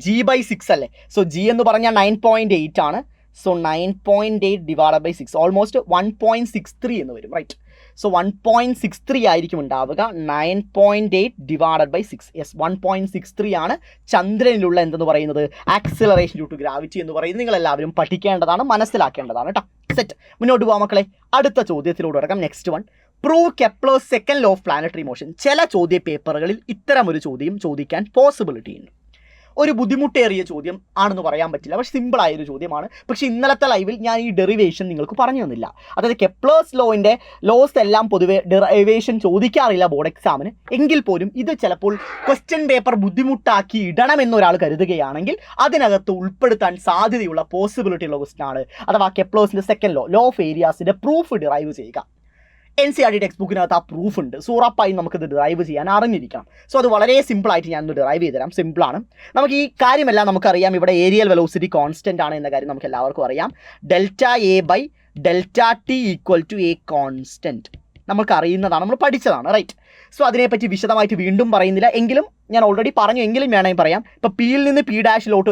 g/6 അല്ലേ. സോ g എന്ന് പറഞ്ഞാൽ 9.8 ആണ്. സോ 9.8 ഡിവൈഡ് ബൈ 6 ഓൾമോസ്റ്റ് 1.63 എന്ന് വരും. റൈറ്റ്. സോ 1.63 ആയിരിക്കും ഉണ്ടാവുക. 9.8 ഡിവൈഡഡ് ബൈ 6. യെസ്, 1.63 ആണ് ചന്ദ്രനിലുള്ള എന്തെന്ന് പറയുന്നത്? ആക്സിലറേഷൻ ഡ്യൂ ടു ഗ്രാവിറ്റി എന്ന് പറയുന്നത്. നിങ്ങളെല്ലാവരും പഠിക്കേണ്ടതാണ്, മനസ്സിലാക്കേണ്ടതാണ് കേട്ടോ. സെറ്റ്. മുന്നോട്ട് പോകാം മക്കളെ. അടുത്ത ചോദ്യത്തിലൂടെ ഇറക്കാം. Next one. Prove Kepler's second law of planetary motion. ചില ചോദ്യ പേപ്പറുകളിൽ ഇത്തരമൊരു ചോദ്യം ചോദിക്കാൻ പോസിബിലിറ്റി ഉണ്ട്. ഒരു ബുദ്ധിമുട്ടേറിയ ചോദ്യം ആണെന്ന് പറയാൻ പറ്റില്ല, പക്ഷേ സിമ്പിളായൊരു ചോദ്യമാണ്. പക്ഷേ ഇന്നലത്തെ ലൈവിൽ ഞാൻ ഈ ഡെറിവേഷൻ നിങ്ങൾക്ക് പറഞ്ഞു തന്നില്ല. അതായത് കെപ്ലേഴ്സ് ലോയിൻ്റെ ലോസ് എല്ലാം പൊതുവെ ഡെറിവേഷൻ ചോദിക്കാറില്ല ബോർഡ് എക്സാമിന്. എങ്കിൽ പോലും ഇത് ചിലപ്പോൾ ക്വസ്റ്റ്യൻ പേപ്പർ ബുദ്ധിമുട്ടാക്കി ഇടണമെന്നൊരാൾ കരുതുകയാണെങ്കിൽ അതിനകത്ത് ഉൾപ്പെടുത്താൻ സാധ്യതയുള്ള പോസിബിലിറ്റി ഉള്ള ക്വസ്റ്റ്യൻ ആണ്. അഥവാ കെപ്ലേഴ്സിൻ്റെ സെക്കൻഡ് ലോ ഓഫ് ഏരിയാസിൻ്റെ പ്രൂഫ് ഡിറൈവ് ചെയ്യുക. NCERT ടെക്സ്റ്റ് ബുക്കിനകത്ത് ആ പ്രൂഫ് ഉണ്ട്. സോ ഉറപ്പായി നമുക്കിത് ഡിറൈവ് ചെയ്യാൻ അറിഞ്ഞിരിക്കണം. സോ അത് വളരെ സിമ്പിളായിട്ട് ഞാനൊന്ന് ഡിറൈവ് ചെയ്ത് തരാം. സിമ്പിളാണ്. നമുക്ക് ഈ കാര്യമെല്ലാം നമുക്കറിയാം. ഇവിടെ ഏരിയൽ വെലോസിറ്റി കോൺസ്റ്റൻ്റ് ആണ് എന്ന കാര്യം നമുക്ക് എല്ലാവർക്കും അറിയാം. ΔA/ΔT equal to A constant നമുക്ക് അറിയുന്നതാണ്, നമ്മൾ പഠിച്ചതാണ്. റൈറ്റ്. സോ അതിനെപ്പറ്റി വിശദമായിട്ട് വീണ്ടും പറയുന്നില്ല. എങ്കിലും ഞാൻ ഓൾറെഡി പറഞ്ഞു, എങ്കിലും വേണമെങ്കിൽ പറയാം. ഇപ്പോൾ പിയിൽ നിന്ന് P'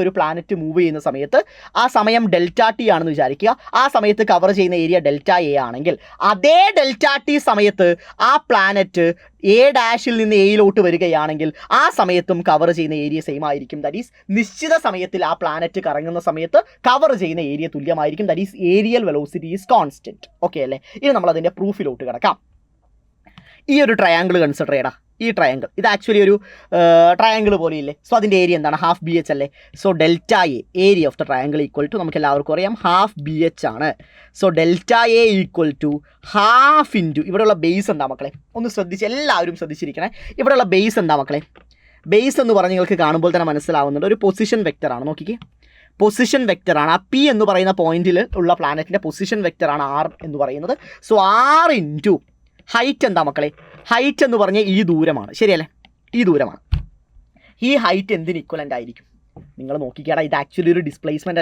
ഒരു പ്ലാനറ്റ് മൂവ് ചെയ്യുന്ന സമയത്ത് ആ സമയം ΔT ആണെന്ന് വിചാരിക്കുക. ആ സമയത്ത് കവർ ചെയ്യുന്ന ഏരിയ ΔA ആണെങ്കിൽ അതേ ΔT സമയത്ത് ആ പ്ലാനറ്റ് A' നിന്ന് എയിലോട്ട് വരികയാണെങ്കിൽ ആ സമയത്തും കവർ ചെയ്യുന്ന ഏരിയ സെയിം ആയിരിക്കും. ദാറ്റ് ഈസ് നിശ്ചിത സമയത്തിൽ ആ പ്ലാനറ്റ് കറങ്ങുന്ന സമയത്ത് കവർ ചെയ്യുന്ന ഏരിയ തുല്യമായിരിക്കും. That is aerial velocity is constant. Okay അല്ലേ? ഇനി നമ്മൾ അതിൻ്റെ പ്രൂഫിലോട്ട് കിടക്കാം. ഈ ഒരു ട്രയാങ്കിൾ കൺസിഡർ ചെയ്യടാ. ഈ ട്രയാങ്കിൾ ഇത് ആക്ച്വലി ഒരു ട്രയാങ്കിൾ പോലെയില്ലേ. സോ അതിൻ്റെ ഏരിയ എന്താണ്? ½ BH അല്ലേ. So ΔA area of the triangle equal to നമുക്ക് എല്ലാവർക്കും അറിയാം ½ BH ആണ്. So ΔA equal to ½ into ഇവിടെയുള്ള ബേസ് എന്താ മക്കളെ? ഒന്ന് ശ്രദ്ധിച്ച്, എല്ലാവരും ശ്രദ്ധിച്ചിരിക്കണേ. ഇവിടെയുള്ള ബേസ് എന്താ മക്കളെ? ബേസ് എന്ന് പറഞ്ഞ് നിങ്ങൾക്ക് കാണുമ്പോൾ തന്നെ മനസ്സിലാവുന്നുണ്ട്, ഒരു പൊസിഷൻ വെക്റ്ററാണ്. നോക്കിക്കേ, പൊസിഷൻ വെക്റ്ററാണ്. ആ P എന്ന് പറയുന്ന പോയിന്റിൽ ഉള്ള പ്ലാനറ്റിൻ്റെ പൊസിഷൻ വെക്റ്ററാണ് R എന്ന് പറയുന്നത്. സോ R ഇൻറ്റു ഹൈറ്റ് എന്താ മക്കളെ? ഹൈറ്റ് എന്ന് പറഞ്ഞാൽ ഈ ദൂരമാണ്. ശരിയല്ലേ? ഈ ദൂരമാണ്. ഈ ഹൈറ്റ് എന്തിന് ഇക്വലൻ്റ് ആയിരിക്കും? നിങ്ങൾ നോക്കിക്കേടാ, ഇത് ആക്ച്വലി ഒരു ഡിസ്പ്ലേസ്മെൻ്റ്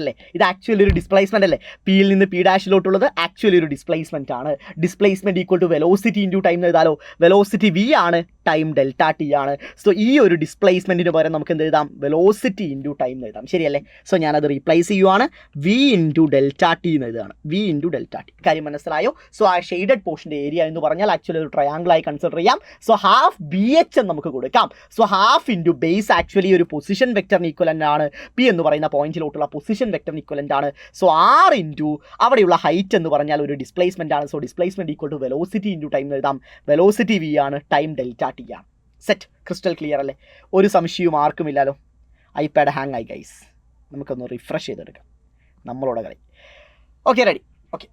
അല്ലേ? പിയിൽ നിന്ന് പി ഡാഷിലോട്ടുള്ളത് ആക്ച്വലി ഒരു ഡിസ്പ്ലേസ്മെൻ്റ് ആണ്. Displacement equal to velocity into time എഴുതാലോ. വെലോസിറ്റി വി ആണ്, ടൈം ഡെൽറ്റ ടി ആണ്. സോ ഈ ഒരു ഡിസ്പ്ലേസ്മെൻറ്റിന് പകരം നമുക്ക് എന്ത് എഴുതാം? വെലോസിറ്റി ഇൻറ്റു ടൈം എന്ന് എഴുതാം, ശരിയല്ലേ? സോ ഞാനത് റീപ്ലേസ് ചെയ്യുവാണ്, വി ഇൻറ്റു ഡെൽറ്റ ടി എന്ന് എഴുതുകയാണ്. V into delta T. കാര്യം മനസ്സിലായോ? സോ ആ ഷെയ്ഡഡ് പോർഷൻ്റെ ഏരിയ എന്ന് പറഞ്ഞാൽ ആക്ച്വലി ഒരു ട്രയാങ്കിളായി കൺസിഡർ ചെയ്യാം. സോ ഹാഫ് ബി എച്ച് എന്ന് നമുക്ക് കൊടുക്കാം. So half into base actually ഒരു പൊസിഷൻ വെക്ടറിന് ഈക്വലൻ്റ് ആണ്. പി എന്ന് പറയുന്ന പോയിന്റിലോട്ടുള്ള പൊസിഷൻ വെക്ടറിന് ഈക്വലൻ്റ് ആണ്. സോ ആർ ഇൻറ്റു അവിടെയുള്ള ഹൈറ്റ് എന്ന് പറഞ്ഞാൽ ഒരു ഡിസ്പ്ലേസ്മെൻ്റ് ആണ്. So displacement equal to velocity into time എഴുതാം. വെലോസിറ്റി വി ആണ്, ടൈം ഡെൽറ്റ ടി ആണ്. സെറ്റ്. ക്രിസ്റ്റൽ ക്ലിയർ അല്ലേ? ഒരു സംശയവും ആർക്കുമില്ലല്ലോ. ഐപാഡ് ഹാങ് ആയി ഗൈസ്, നമുക്കൊന്ന് റിഫ്രഷ് ചെയ്തെടുക്കാം നമ്മളോട് കളി. Okay, ready. ഓക്കെ,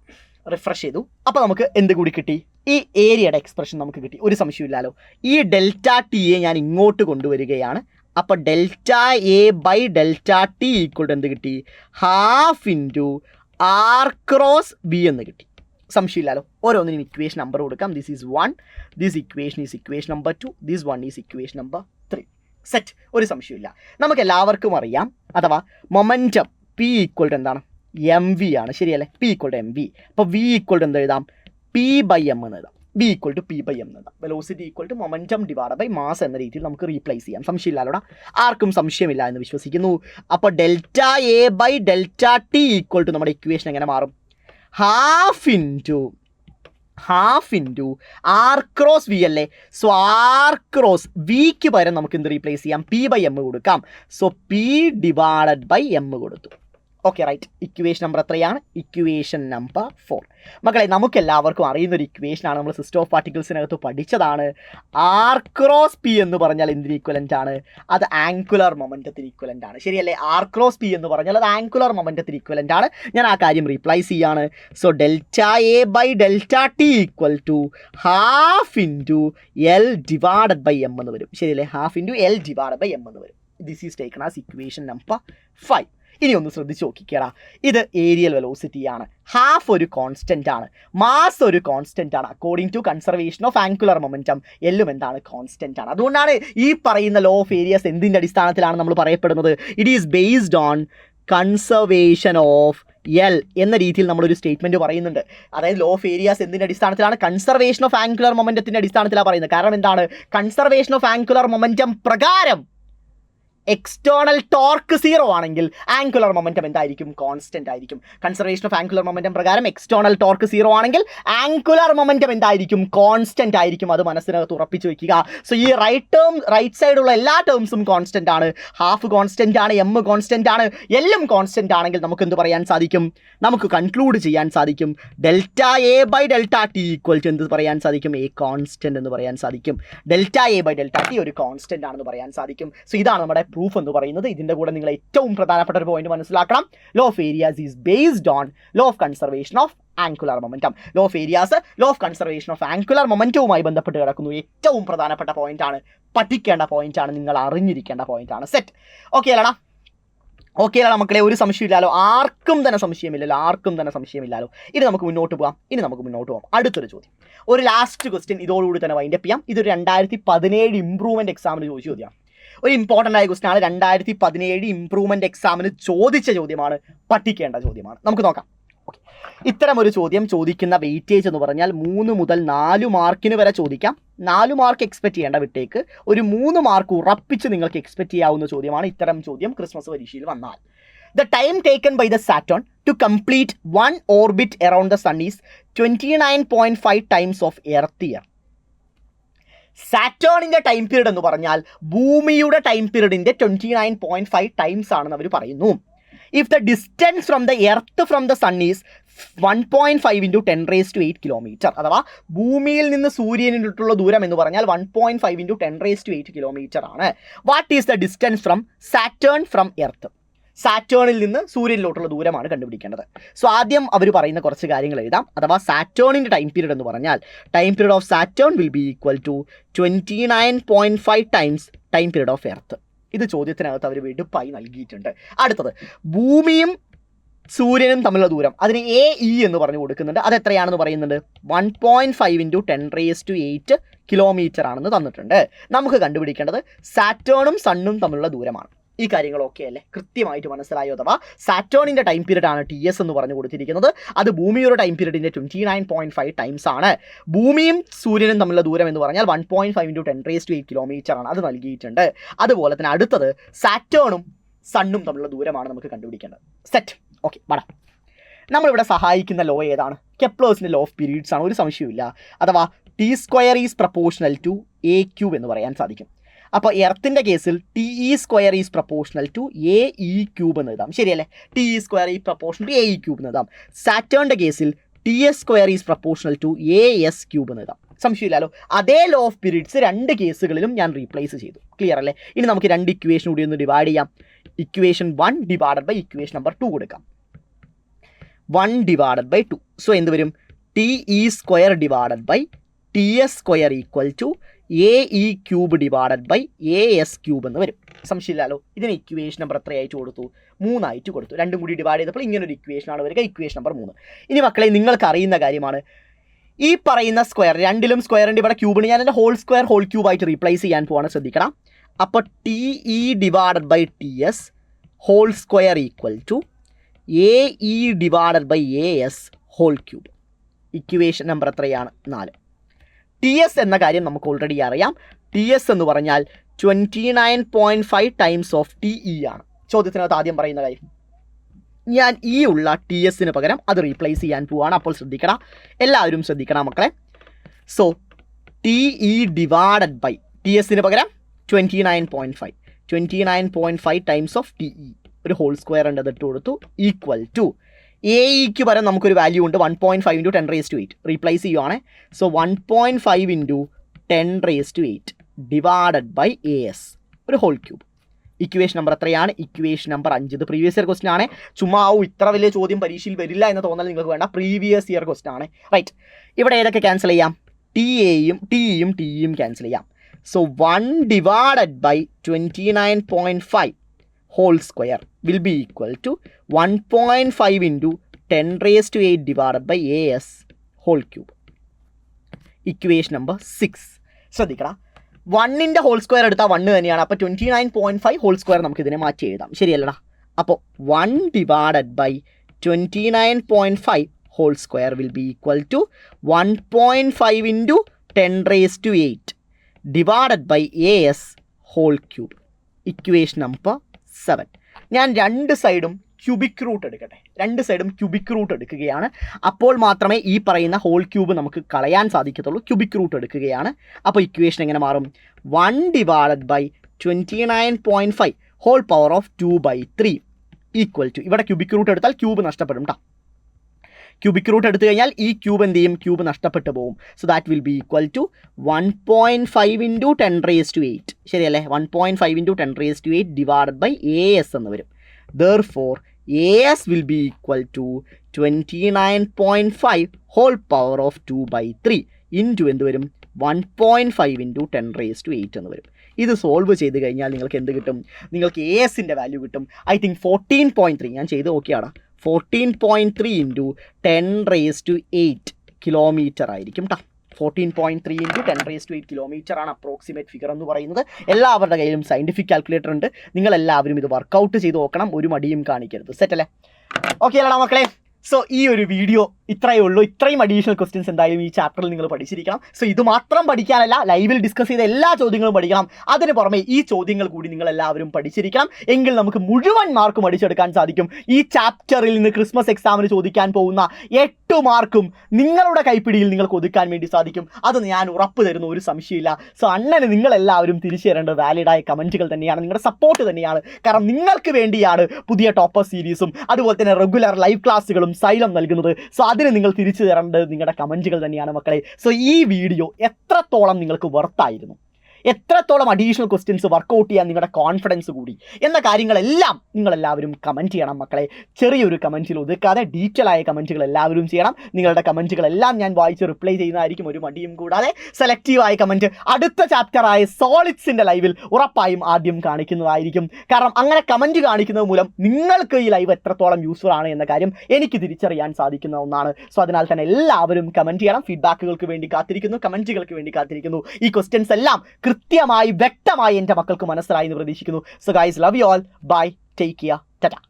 റിഫ്രഷ് ചെയ്തു. അപ്പോൾ നമുക്ക് എന്ത് കൂടി കിട്ടി? ഈ ഏരിയയുടെ എക്സ്പ്രഷൻ നമുക്ക് കിട്ടി. ഒരു സംശയമില്ലല്ലോ. ഈ ഡെൽറ്റ ടിയെ ഞാൻ ഇങ്ങോട്ട് കൊണ്ടുവരികയാണ്. അപ്പോൾ delta A by delta T equal to എന്ത് കിട്ടി? Half into R cross B എന്ന് കിട്ടി. സംശയമില്ലല്ലോ. ഓരോന്നിനും ഇക്വേഷൻ നമ്പർ കൊടുക്കാം. This is 1, this equation is equation number 2, this 1 is equation number 3. Set. ഒരു സംശയമില്ല. നമുക്ക് എല്ലാവർക്കും അറിയാം, അഥവാ മൊമെൻറ്റം പി ഈക്വൽ ടു എന്താണ്? എം വി ആണ്, ശരിയല്ലേ? P equal to M V. അപ്പോൾ വി ഈക്വൽ ടു എന്ത് എഴുതാം? പി ബൈ എം എന്ന് എഴുതാം. B equal to P by M എന്ന് എഴുതാം. Velocity equal to momentum divide by mass എന്ന രീതിയിൽ നമുക്ക് റീപ്ലേസ് ചെയ്യാം. സംശയമില്ലല്ലോടാ, ആർക്കും സംശയമില്ല എന്ന് വിശ്വസിക്കുന്നു. അപ്പോൾ delta A by delta T equal to നമ്മുടെ ഇക്വേഷൻ എങ്ങനെ മാറും? Half into R cross V അല്ലേ? സോ ആർ ക്രോസ് വിക്ക് പകരം നമുക്ക് എന്ത് റീപ്ലേസ് ചെയ്യാം? പി ബൈ എം കൊടുക്കാം. So P divided by M കൊടുത്തു. Okay, right. ഇക്വേഷൻ നമ്പർ എത്രയാണ്? Equation number 4. മക്കളെ, നമുക്കെല്ലാവർക്കും അറിയുന്നൊരു ഇക്വേഷനാണ്. നമ്മൾ സിസ്റ്റം ഓഫ് പാർട്ടിക്കിൾസിനകത്ത് പഠിച്ചതാണ്. ആർ ക്രോസ് പി എന്ന് പറഞ്ഞാൽ എന്തിന് ഈക്വലൻ്റ് ആണ്? അത് ആംഗുലർ മൊമെൻറ്റത്തിന് ഈക്വലൻ്റ് ആണ്, ശരിയല്ലേ? ആർ ക്രോസ് പി എന്ന് പറഞ്ഞാൽ അത് ആംഗുലർ മൊമെൻറ്റത്തിന് ഈക്വലൻ്റ് ആണ്. ഞാൻ ആ കാര്യം റീപ്ലേസ് ചെയ്യാണ്. So delta A by delta T equal to half into L divided by M എന്ന് വരും, ശരിയല്ലേ? Half into L divided by M എന്ന് വരും. This is taken as equation number 5. ഇനി ഒന്ന് ശ്രദ്ധിച്ച് നോക്കിക്കേടാ, ഇത് ഏരിയൽ വെലോസിറ്റി ആണ്. ഹാഫ് ഒരു കോൺസ്റ്റൻ്റ് ആണ്, മാസ് ഒരു കോൺസ്റ്റൻ്റ് ആണ്. According to conservation of angular momentum എല്ലും എന്താണ്? കോൺസ്റ്റൻ്റ് ആണ്. അതുകൊണ്ടാണ് ഈ പറയുന്ന ലോ ഓഫ് ഏരിയാസ് എന്തിൻ്റെ അടിസ്ഥാനത്തിലാണ് നമ്മൾ പറയപ്പെടുന്നത്? It is based on conservation of L എന്ന രീതിയിൽ നമ്മളൊരു സ്റ്റേറ്റ്മെൻറ്റ് പറയുന്നുണ്ട്. അതായത് ലോ ഓഫ് ഏരിയാസ് എന്തിൻ്റെ അടിസ്ഥാനത്തിലാണ്? കൺസർവേഷൻ ഓഫ് ആംഗുലർ മൊമെൻറ്റത്തിൻ്റെ അടിസ്ഥാനത്തിലാണ് പറയുന്നത്. കാരണം എന്താണ്? കൺസർവേഷൻ ഓഫ് ആംഗുലർ മൊമെൻറ്റം പ്രകാരം എക്സ്റ്റേണൽ ടോർക്ക് 0 ആണെങ്കിൽ ആംഗുലർ മൊമെൻറ്റം എന്തായിരിക്കും? കോൺസ്റ്റൻ്റ് ആയിരിക്കും. കൺസർവേഷൻ ഓഫ് ആംഗുലർ മൊമെൻറ്റം പ്രകാരം എക്സ്റ്റേണൽ ടോർക്ക് 0 ആണെങ്കിൽ ആംഗുലർ മൊമെൻറ്റം എന്തായിരിക്കും? കോൺസ്റ്റൻ്റ് ആയിരിക്കും. അത് മനസ്സിനകത്ത് ഉറപ്പിച്ച് വയ്ക്കുക. സോ ഈ റൈറ്റ് സൈഡുള്ള എല്ലാ ടേംസും കോൺസ്റ്റൻ്റ് ആണ്. ഹാഫ് കോൺസ്റ്റൻ്റ് ആണ്, എം കോൺസ്റ്റൻ്റ് ആണ്, എല്ലും കോൺസ്റ്റൻ്റ് ആണെങ്കിൽ നമുക്ക് എന്ത് പറയാൻ സാധിക്കും? നമുക്ക് കൺക്ലൂഡ് ചെയ്യാൻ സാധിക്കും delta A by delta T equal to എന്ത് പറയാൻ സാധിക്കും? എ കോൺസ്റ്റൻ്റ് എന്ന് പറയാൻ സാധിക്കും. Delta A by delta T ഒരു കോൺസ്റ്റൻ്റ് ആണെന്ന് പറയാൻ സാധിക്കും. സോ ഇതാണ് നമ്മുടെ പ്രൂഫ് എന്ന് പറയുന്നത്. ഇതിൻ്റെ കൂടെ നിങ്ങൾ ഏറ്റവും പ്രധാനപ്പെട്ട ഒരു പോയിന്റ് മനസ്സിലാക്കണം. Law of areas is based on law of conservation of angular momentum. Law of areas law of conservation of angular മൊമെൻറ്റവുമായി ബന്ധപ്പെട്ട് കിടക്കുന്നു. ഏറ്റവും പ്രധാനപ്പെട്ട പോയിന്റ് ആണ്, പഠിക്കേണ്ട പോയിന്റ് ആണ്, നിങ്ങൾ അറിഞ്ഞിരിക്കേണ്ട പോയിന്റ് ആണ്. സെറ്റ്. ഓക്കെ അല്ലടാ? ഓക്കെ അല്ല മക്കളെ? ഒരു സംശയമില്ലല്ലോ, ആർക്കും തന്നെ സംശയമില്ലല്ലോ. ഇനി നമുക്ക് മുന്നോട്ട് പോകാം. അടുത്തൊരു ചോദ്യം, ഒരു ലാസ്റ്റ് ക്വസ്റ്റ്യൻ ഇതോടുകൂടി തന്നെ വൈൻഡപ്പ് ചെയ്യാം. ഇതൊരു 2017 ഇംപ്രൂവ്മെൻറ്റ് എക്സാമിന് ചോദിച്ച ചോദ്യമാണ്. ഒരു ഇമ്പോർട്ടൻ്റ് ആയ ക്വസ്റ്റ്യൻ ആണ്. 2017 ഇംപ്രൂവ്മെൻറ്റ് എക്സാമിന് ചോദിച്ച ചോദ്യമാണ്, പഠിക്കേണ്ട ചോദ്യമാണ്. നമുക്ക് നോക്കാം. ഓക്കെ, ഇത്തരം ഒരു ചോദ്യം ചോദിക്കുന്ന വെയിറ്റേജ് എന്ന് പറഞ്ഞാൽ 3 മുതൽ 4 മാർക്കിന് വരെ ചോദിക്കാം. 4 മാർക്ക് എക്സ്പെക്ട് ചെയ്യേണ്ട വിട്ടേക്ക് ഒരു 3 മാർക്ക് ഉറപ്പിച്ച് നിങ്ങൾക്ക് എക്സ്പെക്ട് ചെയ്യാവുന്ന ചോദ്യമാണ് ഇത്തരം ചോദ്യം ക്രിസ്മസ് പരീക്ഷയിൽ വന്നാൽ. The time taken by the Saturn to complete one orbit around the Sun is 29.5 times of Earth year. സാറ്റേണിൻ്റെ ടൈം പീരീഡ് എന്ന് പറഞ്ഞാൽ ഭൂമിയുടെ ടൈം പീരീഡിൻ്റെ 29.5 ടൈംസ് ആണെന്ന് അവർ പറയുന്നു. If the distance from the earth from the sun is 1.5 into 10⁸ kilometre, അഥവാ ഭൂമിയിൽ നിന്ന് സൂര്യനിലുള്ള ദൂരം എന്ന് പറഞ്ഞാൽ 1.5 into 10⁸ കിലോമീറ്റർ ആണ്. What is the distance from Saturn from Earth? സാറ്റേണിൽ നിന്ന് സൂര്യനിലോട്ടുള്ള ദൂരമാണ് കണ്ടുപിടിക്കേണ്ടത്. സോ ആദ്യം അവർ പറയുന്ന കുറച്ച് കാര്യങ്ങൾ എഴുതാം. അഥവാ സാറ്റേണിൻ്റെ ടൈം പീരീഡ് എന്ന് പറഞ്ഞാൽ time period of Saturn will be equal to 29.5 times time period of earth. ഇത് ചോദ്യത്തിനകത്ത് അവർ വെടുപ്പായി നൽകിയിട്ടുണ്ട്. അടുത്തത്, ഭൂമിയും സൂര്യനും തമ്മിലുള്ള ദൂരം, അതിന് AE എന്ന് പറഞ്ഞു കൊടുക്കുന്നുണ്ട്. അത് എത്രയാണെന്ന് പറയുന്നുണ്ട്? 1.5 into 10⁸ കിലോമീറ്റർ ആണെന്ന് തന്നിട്ടുണ്ട്. നമുക്ക് കണ്ടുപിടിക്കേണ്ടത് സാറ്റേണും സണ്ണും തമ്മിലുള്ള ദൂരമാണ്. ഈ കാര്യങ്ങളൊക്കെ അല്ലേ കൃത്യമായിട്ട് മനസ്സിലായോ? അഥവാ സാറ്റേണിൻ്റെ ടൈം പീരീഡ് ആണ് ടി എസ് എന്ന് പറഞ്ഞു കൊടുത്തിരിക്കുന്നത്. അത് ഭൂമിയുടെ ടൈം പീരീഡിൻ്റെ 29.5 ടൈംസ് ആണ്. ഭൂമിയും സൂര്യനും തമ്മിലുള്ള ദൂരം എന്ന് പറഞ്ഞാൽ 1.5 × 10⁸ കിലോമീറ്റർ ആണ്. അത് നൽകിയിട്ടുണ്ട്. അതുപോലെ തന്നെ അടുത്തത് സാറ്റേണും സണ്ണും തമ്മിലുള്ള ദൂരമാണ് നമുക്ക് കണ്ടുപിടിക്കേണ്ടത്. സെറ്റ്. ഓക്കെ, വടാ. നമ്മളിവിടെ സഹായിക്കുന്ന ലോ ഏതാണ്? കെപ്ലേഴ്സിൻ്റെ ലോ ഓഫ് പീരീഡ്സ് ആണ്, ഒരു സംശയമില്ല. അഥവാ T² is proportional to AQ എന്ന് പറയാൻ സാധിക്കും. അപ്പോൾ എർത്തിൻ്റെ കേസിൽ TE² is proportional to AE³ എന്ന് എഴുതാം. ശരിയല്ലേ? TE² is proportional to AE³ എന്ന് എഴുതാം. സാറ്റേണിൻ്റെ കേസിൽ TS² is proportional to AS³ എന്ന് എഴുതാം. സംശയമില്ലല്ലോ. അതേ ലോ ഓഫ് പീരീഡ്സ് രണ്ട് കേസുകളിലും ഞാൻ റീപ്ലേസ് ചെയ്തു. ക്ലിയർ അല്ലേ? ഇനി നമുക്ക് രണ്ട് ഇക്വേഷൻ കൂടി ഒന്ന് ഡിവൈഡ് ചെയ്യാം. Equation 1 divided by equation number 2 കൊടുക്കാം. 1 ഡിവൈഡഡ് ബൈ 2. സോ എന്ത് വരും? TE² divided by TS² equal to AE³ divided by AS³ എന്ന് വരും. സംശയമില്ലല്ലോ. ഇതിന് ഇക്വേഷൻ നമ്പർ എത്രയായിട്ട് കൊടുത്തു? 3 ആയിട്ട് കൊടുത്തു. രണ്ടും കൂടി ഡിവൈഡ് ചെയ്തപ്പോൾ ഇങ്ങനൊരു ഇക്വേഷനാണ് വരിക, ഇക്വേഷൻ നമ്പർ 3. ഇനി മക്കളെ, നിങ്ങൾക്ക് അറിയുന്ന കാര്യമാണ് ഈ പറയുന്ന സ്ക്വയർ, രണ്ടിലും സ്ക്വയറിൻ്റെ ഇവിടെ ക്യൂബിന് ഞാൻ എൻ്റെ ഹോൾ സ്ക്വയർ ഹോൾ ക്യൂബായിട്ട് റീപ്ലേസ് ചെയ്യാൻ പോവാണ്. ശ്രദ്ധിക്കണം. അപ്പോൾ TE divided by TS whole square equal to AE divided by AS whole cube. Equation number എത്രയാണ്? 4. TS എന്ന കാര്യം നമുക്ക് ഓൾറെഡി അറിയാം. TS എന്ന് പറഞ്ഞാൽ 29.5 ടൈംസ് ഓഫ് TE ആണ്. ചോദ്യത്തിനകത്ത് ആദ്യം പറയുന്ന കാര്യം, ഞാൻ ഈ ഉള്ള TSന് പകരം അത് റീപ്ലേസ് ചെയ്യാൻ പോവാണ്. അപ്പോൾ ശ്രദ്ധിക്കണം, എല്ലാവരും ശ്രദ്ധിക്കണം മക്കളെ. സോ TE ഡിവൈഡഡ് ബൈ TSന് പകരം 29.5 ടൈംസ് ഓഫ് TE, ഒരു ഹോൾ സ്ക്വയർ ഉണ്ട്, അതിട്ട് കൊടുത്തു, ഈക്വൽ ടു AEക്ക് പകരം നമുക്കൊരു വാല്യൂ ഉണ്ട് 1.5 × 10⁸ റീപ്ലേസ് ചെയ്യുവാണ്. സോ 1.5 × 10⁸ ഡിവൈഡഡ് ബൈ AS, ഒരു ഹോൾ ക്യൂബ്. ഇക്വേഷൻ നമ്പർ എത്രയാണ്? Equation number 5. ഇത് പ്രീവിയസ് ഇയർ ക്വസ്റ്റൻ ആണ്. ചുമ്മാ ഇത്ര വലിയ ചോദ്യം പരീക്ഷയിൽ വരില്ല എന്ന് തോന്നൽ നിങ്ങൾക്ക് വേണ്ട. പ്രീവിയസ് ഇയർ ക്വസ്റ്റൻ ആണ്. റൈറ്റ്. ഇവിടെ ഏതൊക്കെ ക്യാൻസൽ ചെയ്യാം? TEയും TEയും ക്യാൻസൽ ചെയ്യാം. So 1 divided by 29.5 whole square will be equal to 1.5 × 10⁸ divided by AS whole cube. Equation number 6. ശ്രദ്ധിക്കണം, 1ൻ്റെ ഹോൾ സ്ക്വയർ എടുത്താൽ 1 തന്നെയാണ്. അപ്പോൾ 29.5 ഹോൾ സ്ക്വയർ നമുക്ക് ഇതിനെ മാറ്റി എഴുതാം. ശരിയല്ലടാ? അപ്പോൾ 1 divided by 29.5 whole square will be equal to 1.5 × 10⁸ divided by AS whole cube. Equation number 7. ഞാൻ രണ്ട് സൈഡും ക്യൂബിക് റൂട്ട് എടുക്കട്ടെ. രണ്ട് സൈഡും ക്യൂബിക് റൂട്ട് എടുക്കുകയാണ്. അപ്പോൾ മാത്രമേ ഈ പറയുന്ന ഹോൾ ക്യൂബ് നമുക്ക് കളയാൻ സാധിക്കത്തുള്ളൂ. ക്യൂബിക് റൂട്ട് എടുക്കുകയാണ്. അപ്പോൾ ഇക്വേഷൻ എങ്ങനെ മാറും? 1 divided by 29.5 whole power of 2/3 equal to, ഇവിടെ ക്യൂബിക് റൂട്ട് എടുത്താൽ ക്യൂബ് നഷ്ടപ്പെടും കേട്ടോ. ക്യൂബിക് റൂട്ട് എടുത്തു കഴിഞ്ഞാൽ ഈ ക്യൂബ് എന്ത് ചെയ്യും? ക്യൂബ് നഷ്ടപ്പെട്ടു പോകും. So that will be equal to 1.5 × 10⁸. ശരിയല്ലേ? 1.5 × 10⁸ ഡിവൈഡഡ് ബൈ AS എന്ന് വരും. Therefore AS will be equal to 29.5 whole power of 2/3 into എന്ത് വരും? 1.5 × 10⁸ എന്ന് വരും. ഇത് സോൾവ് ചെയ്ത് കഴിഞ്ഞാൽ നിങ്ങൾക്ക് എന്ത് കിട്ടും? നിങ്ങൾക്ക് ASൻ്റെ വാല്യൂ കിട്ടും. I think 14.3. ഞാൻ ചെയ്ത് നോക്കിയാടാ. 14.3 × 10⁸ കിലോമീറ്റർ ആയിരിക്കും കേട്ടോ. 14.3 × 10⁸ കിലോമീറ്റർ ആണ് അപ്രോക്സിമേറ്റ് ഫിഗർ എന്ന് പറയുന്നത്. എല്ലാവരുടെ കയ്യിലും സയൻറ്റിഫിക് കാൽക്കുലേറ്റർ ഉണ്ട്. നിങ്ങളെല്ലാവരും ഇത് വർക്കൗട്ട് ചെയ്ത് നോക്കണം. ഒരു മടിയും കാണിക്കരുത്. സെറ്റല്ലേ? ഓക്കെ അല്ലടാ മക്കളെ? സോ ഈ ഒരു വീഡിയോ ഇത്രയേ ഉള്ളൂ. ഇത്രയും അഡീഷണൽ ക്വസ്റ്റ്യൻസ് എന്തായാലും ഈ ചാപ്റ്ററിൽ നിങ്ങൾ പഠിച്ചിരിക്കണം. സോ ഇത് മാത്രം പഠിക്കാനല്ല, ലൈവിൽ ഡിസ്കസ് ചെയ്ത എല്ലാ ചോദ്യങ്ങളും പഠിക്കണം. അതിന് പുറമെ ഈ ചോദ്യങ്ങൾ കൂടി നിങ്ങൾ എല്ലാവരും പഠിച്ചിരിക്കണം. എങ്കിൽ നമുക്ക് മുഴുവൻ മാർക്കും അടിച്ചെടുക്കാൻ സാധിക്കും. ഈ ചാപ്റ്ററിൽ നിന്ന് ക്രിസ്മസ് എക്സാമിന് ചോദിക്കാൻ പോകുന്ന 8 മാർക്കും നിങ്ങളുടെ കൈപ്പിടിയിൽ നിങ്ങൾക്ക് ഒതുക്കാൻ വേണ്ടി സാധിക്കും. അത് ഞാൻ ഉറപ്പ് തരുന്നു, ഒരു സംശയമില്ല. സോ അണ്ണന് നിങ്ങളെല്ലാവരും തിരിച്ചു തരേണ്ടത് വാലിഡായ കമൻറ്റുകൾ തന്നെയാണ്, നിങ്ങളുടെ സപ്പോർട്ട് തന്നെയാണ്. കാരണം നിങ്ങൾക്ക് വേണ്ടിയാണ് പുതിയ ടോപ്പർ സീരീസും അതുപോലെ തന്നെ റെഗുലർ ലൈവ് ക്ലാസ്സുകളും സൈലം നൽകുന്നത്. സോ അതിന് നിങ്ങൾ തിരിച്ചു തരേണ്ടത് നിങ്ങളുടെ കമൻറ്റുകൾ തന്നെയാണ് മക്കളെ. സോ ഈ വീഡിയോ എത്രത്തോളം നിങ്ങൾക്ക് വർത്തായിരുന്നു, എത്രത്തോളം അഡീഷണൽ ക്വസ്റ്റ്യൻസ് വർക്കൗട്ട് ചെയ്യാൻ നിങ്ങളുടെ കോൺഫിഡൻസ് കൂടി എന്ന കാര്യങ്ങളെല്ലാം നിങ്ങളെല്ലാവരും കമൻറ്റ് ചെയ്യണം മക്കളെ. ചെറിയൊരു കമൻറ്റിൽ ഒതുക്കാതെ ഡീറ്റെയിൽ ആയ കമൻറ്റുകൾ എല്ലാവരും ചെയ്യണം. നിങ്ങളുടെ കമൻറ്റുകളെല്ലാം ഞാൻ വായിച്ച് റിപ്ലൈ ചെയ്യുന്നതായിരിക്കും, ഒരു മടിയും കൂടാതെ. സെലക്റ്റീവായ കമൻറ്റ് അടുത്ത ചാപ്റ്ററായ സോളിഡ്സിൻ്റെ ലൈവിൽ ഉറപ്പായും ആദ്യം കാണിക്കുന്നതായിരിക്കും. കാരണം അങ്ങനെ കമൻറ്റ് കാണിക്കുന്നത് മൂലം നിങ്ങൾക്ക് ഈ ലൈവ് എത്രത്തോളം യൂസ്ഫുൾ ആണ് എന്ന കാര്യം എനിക്ക് തിരിച്ചറിയാൻ സാധിക്കുന്ന ഒന്നാണ്. സോ അതിനാൽ തന്നെ എല്ലാവരും കമൻറ്റ് ചെയ്യണം. ഫീഡ്ബാക്കുകൾക്ക് വേണ്ടി കാത്തിരിക്കുന്നു, കമൻറ്റുകൾക്ക് വേണ്ടി കാത്തിരിക്കുന്നു. ഈ ക്വസ്റ്റ്യൻസ് എല്ലാം കൃത്യമായി വ്യക്തമായി എൻ്റെ മക്കൾക്ക് മനസ്സിലായി എന്ന് പ്രതീക്ഷിക്കുന്നു. So guys, love you all, bye, take care, Tata.